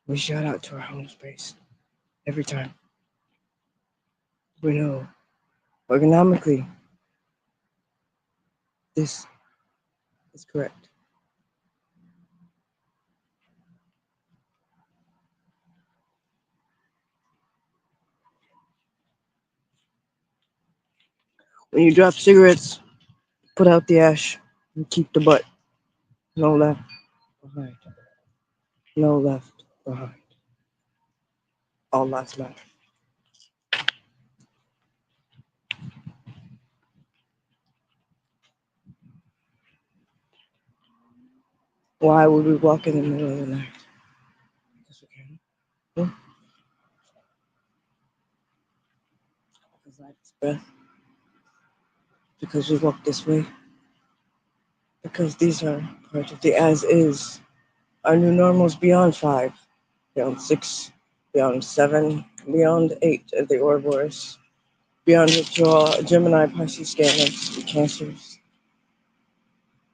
We shout out to our home space every time. We know ergonomically this is correct. When you drop cigarettes, put out the ash and keep the butt. No left behind. No left behind. All lives matter. Why would we walk in the middle of the night? Because we can. Hmm? Because life is breath. Because we walk this way. Because these are part of the as is. Our new normals beyond 5, beyond 6, beyond 7, beyond 8 of the Ouroboros, beyond which your Gemini Pisces scanners, the cancers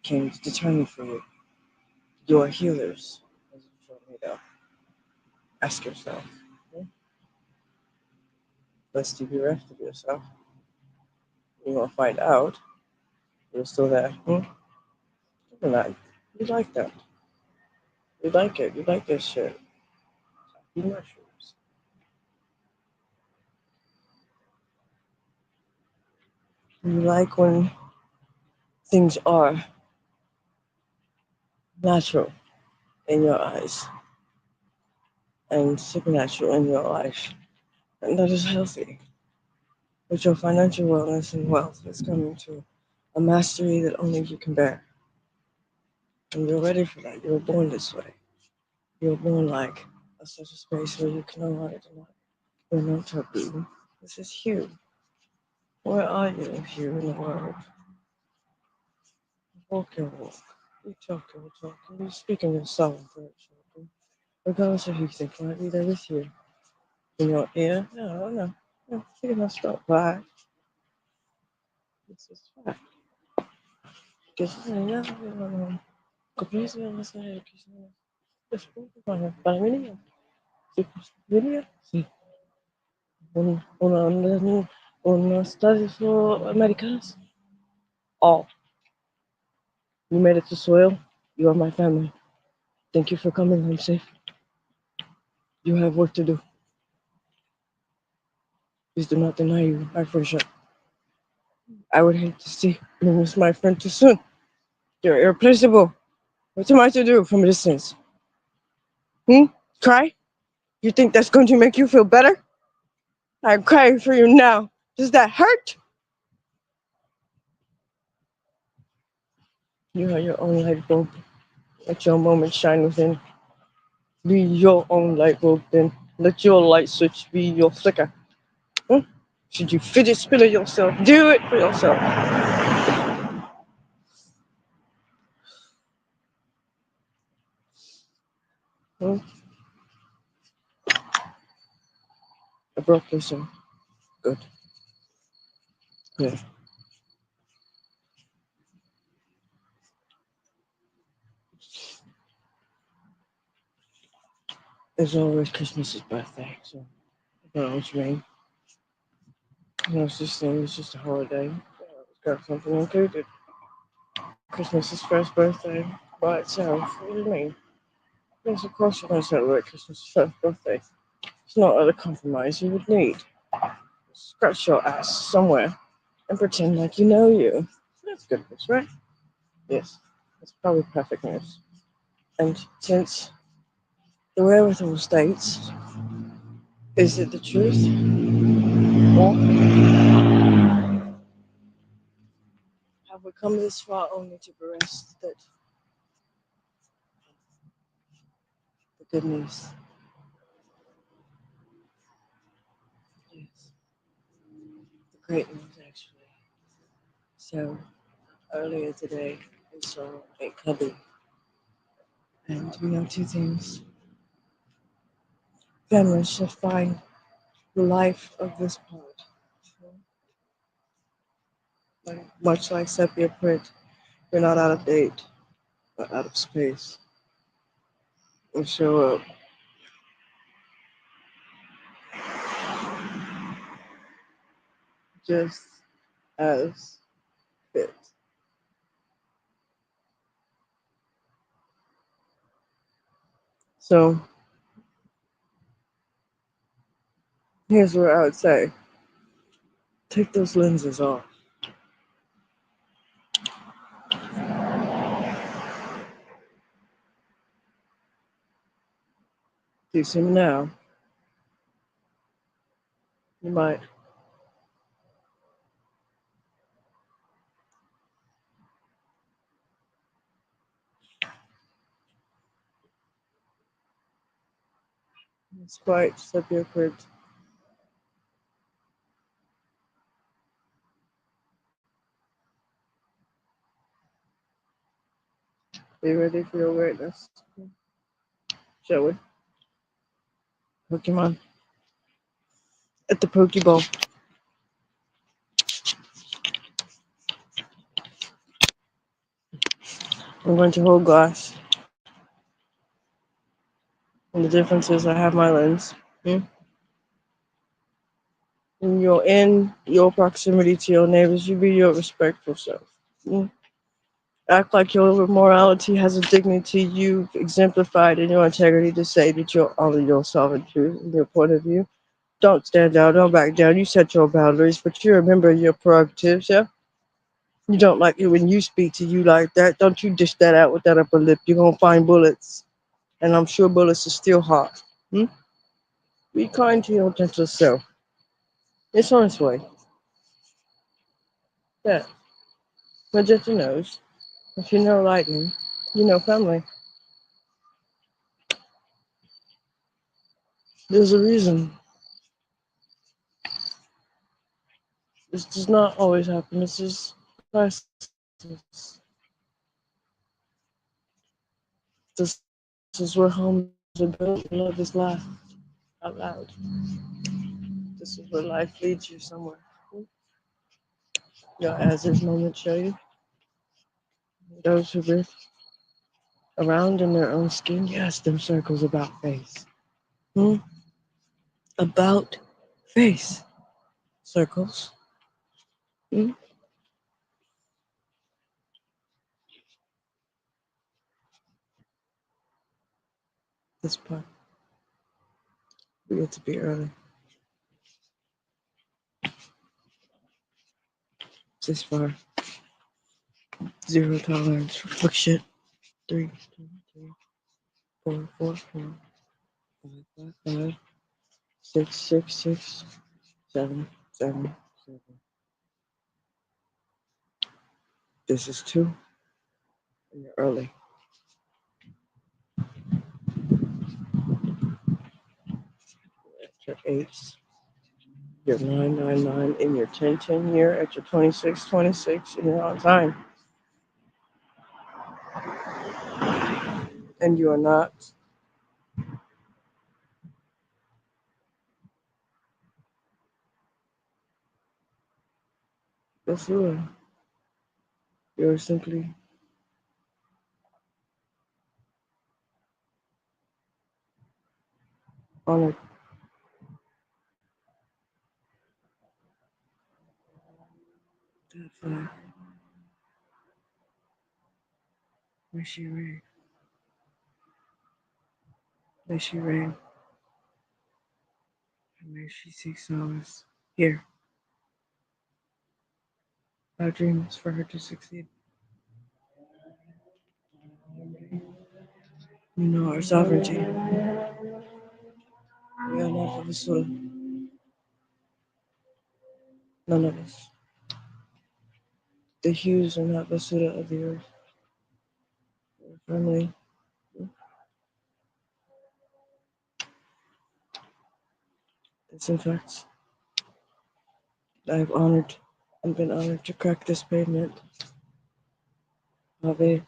came to determine for you. You are healers, as you told me though. Ask yourself, hmm? Lest you be bereft of yourself. You will find out you're still there. Hmm? You're not. You like that. You like it. You like this shit. You mushrooms. You like when things are natural in your eyes and supernatural in your life. And that is healthy. But your financial wellness and wealth is coming to a mastery that only you can bear. And you're ready for that. You were born this way. You were born like a such a space where you can unlock it and you're not taboo. This is you. Where are you here in the world? Walk your walk. You talk your talk. You speak in your soul for it, children. Regardless of who you think might be there with you. In your ear? No, no. No, you must stop by. This is fact. Because comienzo a hacer que después para mí sí, diría sí. Unos Estados Americanos. All. You made it to soil. You are my family. Thank you for coming home safe. You have work to do. Please do not deny you my friendship. I would hate to see you lose my friend too soon. You're irreplaceable. What am I to do from a distance? Hmm? Cry? You think that's going to make you feel better? I'm crying for you now. Does that hurt? You are your own light bulb. Let your moment shine within. Be your own light bulb then. Let your light switch be your flicker. Hmm? Should you fidget spinner yourself, do it for yourself. Hmm? I broke this one. Good. Good. It's always Christmas's birthday, so I don't know what you mean. No, it's just thing, it's just a holiday. It's got something included. Christmas's first birthday by itself. What do you mean? Yes, of course you're going to celebrate Christmas's first birthday. It's not other compromise you would need. Scratch your ass somewhere and pretend like you know you. That's good news, right? Yes, that's probably perfect news. And since the wherewithal states, is it the truth? Or have we come this far only to berest that the good news? Yes, the great news actually. So earlier today, I saw a cubby. And we know two things. Families should find the life of this part. Like, much like sepia print, you're not out of date, but out of space. And show up just as fit. So here's where I would say take those lenses off. Do you see me now? You might. It's quite sepia print. Be ready for your awareness. Shall we? Pokemon. At the Pokeball. I'm going to hold glass. And the difference is I have my lens. Hmm? And you're in your proximity to your neighbors, you be your respectful self. Hmm? Act like your morality has a dignity you've exemplified in your integrity to say that you're only yourself and truth in your point of view. Don't stand out, don't back down. You set your boundaries, but you remember your prerogatives, yeah? You don't like it when you speak to you like that. Don't you dish that out with that upper lip. You're gonna find bullets. And I'm sure bullets are still hot. Hmm? Be kind to your gentle self. It's on its way. Yeah. But gentle knows. If you know lightning, you know family. There's a reason. This does not always happen. This is crisis. This is where homes are built and love is laughed out loud. This is where life leads you somewhere. As this moment show you, those who live around in their own skin, yes, them circles about face. Hmm? About face. Circles. Hmm? This part. We get to be early. This far. Zero tolerance for fuck shit. Three, two, three, four, four, four, five, five, five, six, six, six, seven, seven, seven. This is two, and you're early. At your eights, you're 999 in your 1010 year, at your 2626, and you're on time. And you are not the fool. You're simply honored. That flag. May she reign. May she reign. And may she seek solace. Here, our dream is for her to succeed. You know our sovereignty. We are not of a soul. None of us. The hues are not Basuda of the earth. We're firmly. It's in fact, I have honored and been honored to crack this pavement. Ave,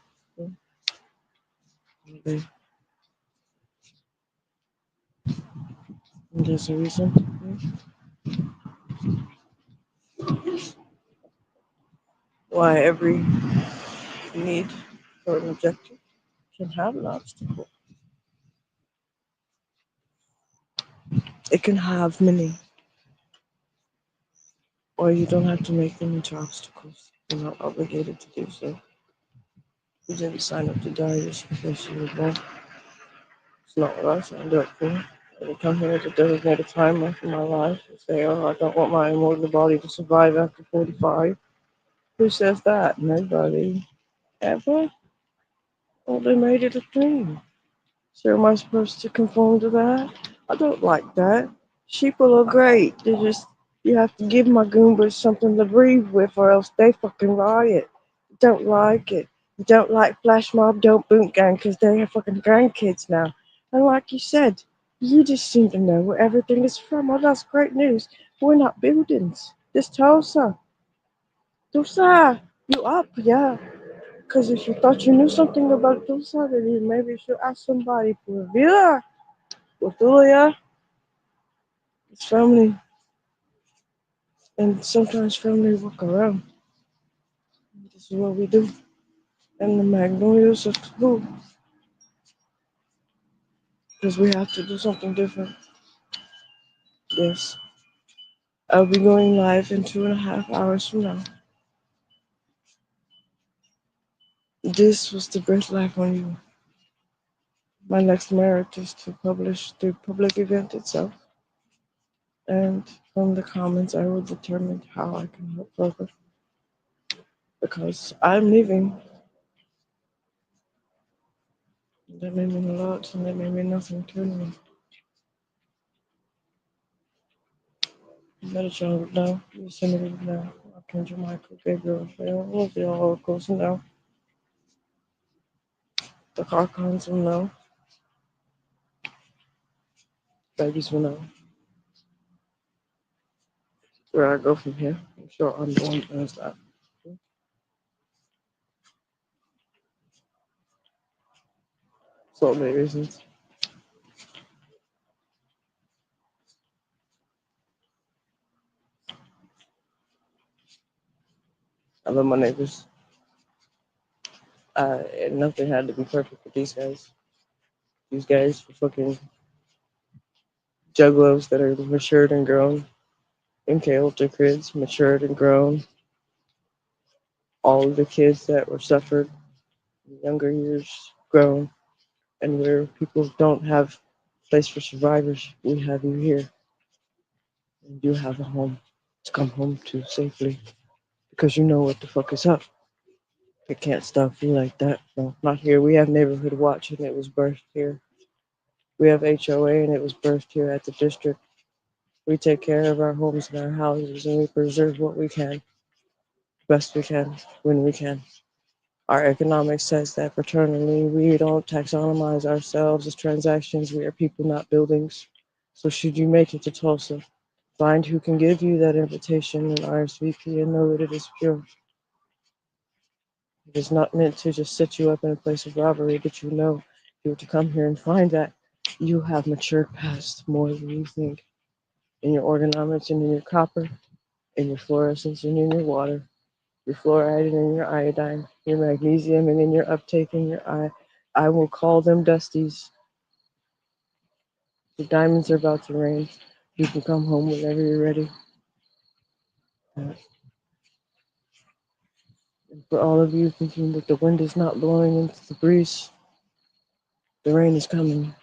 They, there's a reason why every need or an objective can have an obstacle. It can have many, or you don't have to make them into obstacles. You're not obligated to do so. You didn't sign up to die just because you were born. It's not what I signed up for. I didn't come here to designate a timer for my life and say, oh, I don't want my immortal body to survive after 45. Who says that? Nobody. Ever? Well, they made it a thing. So am I supposed to conform to that? I don't like that. Sheeple are great. They just, you have to give my Goombas something to breathe with or else they fucking riot. Don't like it. Don't like Flash Mob, don't Boot Gang because they're fucking grandkids now. And like you said, you just seem to know where everything is from. Well, that's great news. We're not buildings. This Tulsa. Tulsa, you up, yeah. Because if you thought you knew something about Tulsa, then you maybe should ask somebody for Villa. With it's family. And sometimes family walk around. This is what we do. And the Magnolias of school. Because we have to do something different. Yes. I'll be going live in 2.5 hours from now. This was the birth life on you. My next merit is to publish the public event itself. And from the comments, I will determine how I can help further. Because I'm leaving. That may mean a lot, and that may mean nothing to me. You better show it now. You send it now. Archangel Michael, Gabriel, Raphael, all of the oracles will know. The Carcons will know. Babies will know. Where I go from here, I'm sure I'm the one that knows that. So many reasons. I love my neighbors. And nothing had to be perfect with these guys. These guys were fucking juggalos that are matured and grown. MK Ultra kids, matured and grown. All of the kids that were suffered in younger years, grown. And where people don't have a place for survivors, we have you here. And you have a home to come home to safely because you know what the fuck is up. It can't stop you like that. No, not here. We have neighborhood watch and it was birthed here. We have HOA and it was birthed here at the district. We take care of our homes and our houses and we preserve what we can, best we can, when we can. Our economics says that fraternally we don't taxonomize ourselves as transactions. We are people, not buildings. So should you make it to Tulsa, find who can give you that invitation and RSVP and know that it is pure. It is not meant to just set you up in a place of robbery, but you know you have to come here and find that you have matured past more than you think in your organometrics and in your copper, in your fluorescence and in your water, your fluoride and in your iodine, your magnesium and in your uptake in your eye. I will call them dusties. The diamonds are about to rain. You can come home whenever you're ready. And for all of you thinking that the wind is not blowing into the breeze, the rain is coming.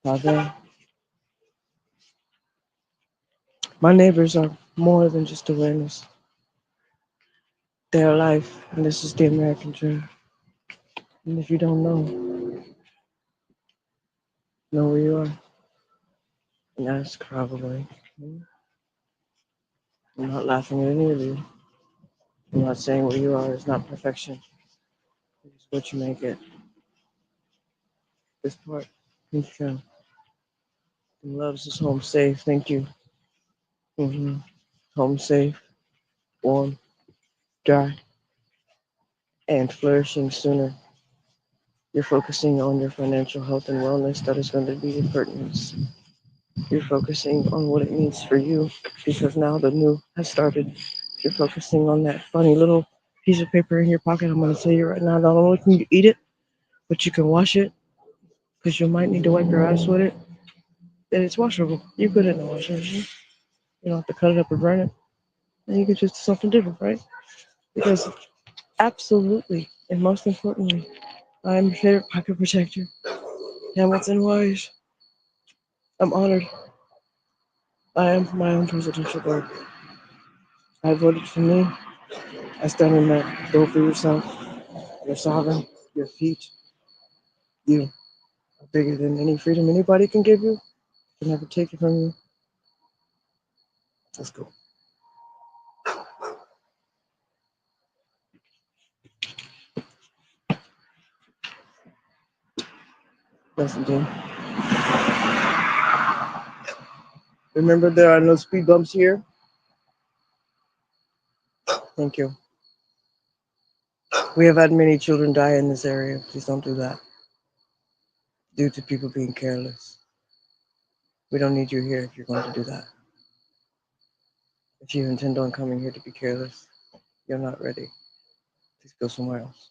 Father, my neighbors are more than just awareness. They are life, and this is the American dream. And if you don't know where you are, and ask probably. I'm not laughing at any of you. I'm not saying where you are is not perfection. It's what you make it. This part, thank you. And loves is home safe. Thank you. Home safe, warm, dry, and flourishing sooner. You're focusing on your financial health and wellness. That is going to be the pertinence. You're focusing on what it means for you because now the new has started. You're focusing on that funny little piece of paper in your pocket. I'm going to tell you right now, not only can you eat it, but you can wash it because you might need to wipe your ass with it. And it's washable. You put it in the washing machine. You don't have to cut it up or burn it. And you can just do something different, right? Because absolutely, and most importantly, I'm your favorite pocket protector. Hamilton Wise. I'm honored. I am my own presidential guard. I voted for me. I stand in that. Vote for yourself. You're sovereign. Your feet. You are bigger than any freedom anybody can give you. Can never take it from you. Let's go. Listen, Dean. Remember there are no speed bumps here. Thank you. We have had many children die in this area. Please don't do that. Due to people being careless. We don't need you here if you're going to do that. If you intend on coming here to be careless, you're not ready. Please go somewhere else.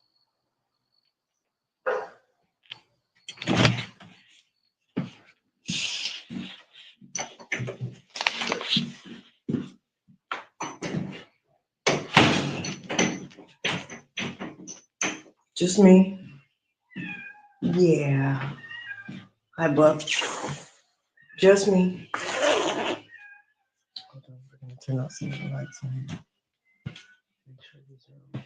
Just me. Yeah. Hi, Buff. Just me. Hold on, we're gonna turn out some of the lights on here. Make sure these are on.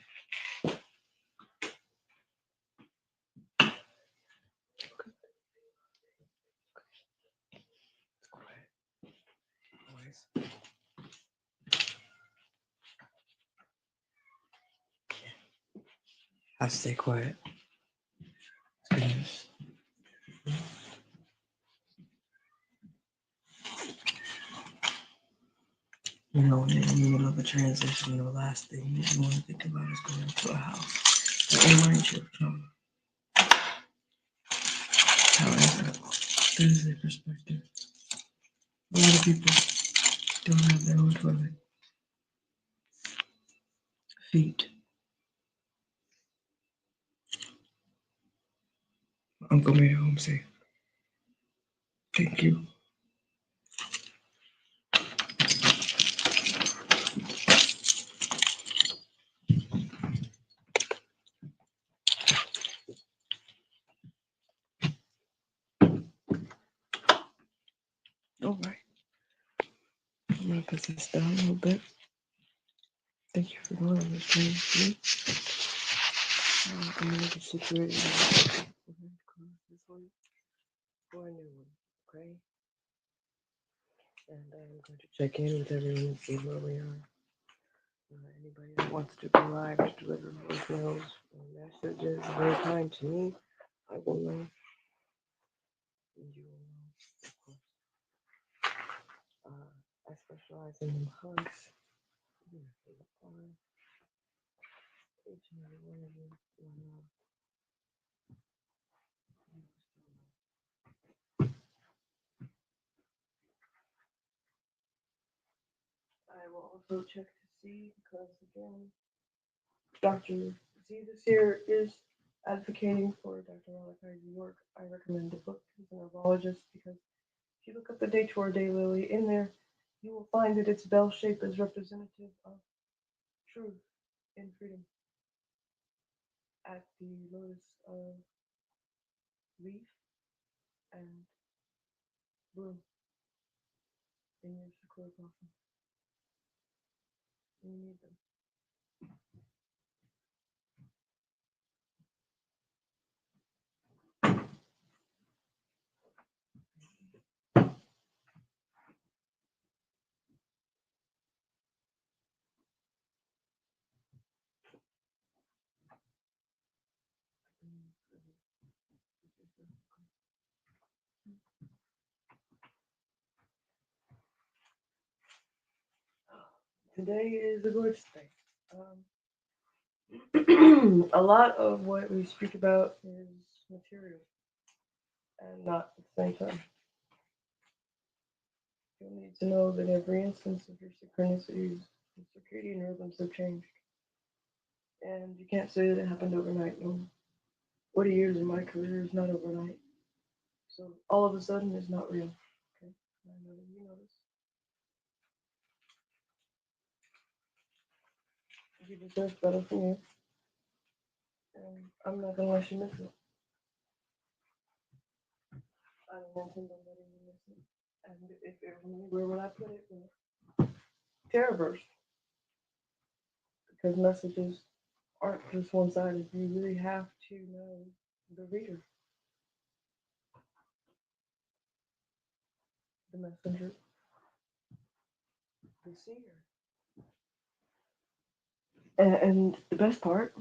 Quiet. Boys. I stay quiet. Goodness. You know, when you're in the middle of a transition, the last thing that you want to think about is going to a house that reminds you of trauma. However, there's a perspective. A lot of people don't have their own toilet. Feet. Uncle made it home safe. Thank you. All right. I'm gonna put this down a little bit. Thank you for going on this journey with me. I'm gonna get situated. We're going to close this one for a new one. Okay. And I'm going to check in with everyone and see where we are. Anybody that wants to go live to deliver voicemails or messages very kind to me, I will know. And you will know, of course. I specialize in them hugs. You're my favorite part. Each and every one of you, you know. I will also check to see because again, Dr. Z this year is advocating for Dr. Malachi's work. I recommend the book. He's a neurologist because if you look up the Day-to-Our Daylily in there, you will find that its bell shape is representative of truth and freedom at the lotus of leaf and bloom in your sakura blossom. You need them. Today is a gorgeous day. Um, A lot of what we speak about is material and not at the same time. You'll need to know that every instance of your synchronicities and circadian rhythms have changed. And you can't say that it happened overnight. No, 40 years in my career is not overnight. So all of a sudden it's not real. Okay? I know that you know this. You deserve better from you. And I'm not gonna let you miss it. I don't intend on letting you miss it. And if it were me, where would I put it? Well, Terraverse. Because messages aren't just one sided. You really have to know the reader, the messenger, the seer. And the best part,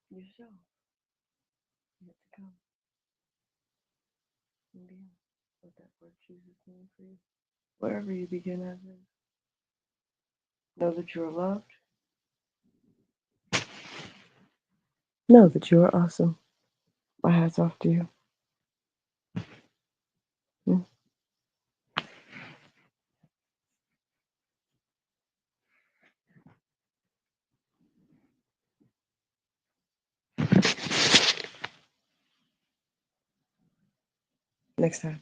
yourself, yet to come, and beyond. What that word chooses to mean for you. Wherever you begin as is, know that you are loved. Know that you are awesome. My hat's off to you. Hmm? Next time.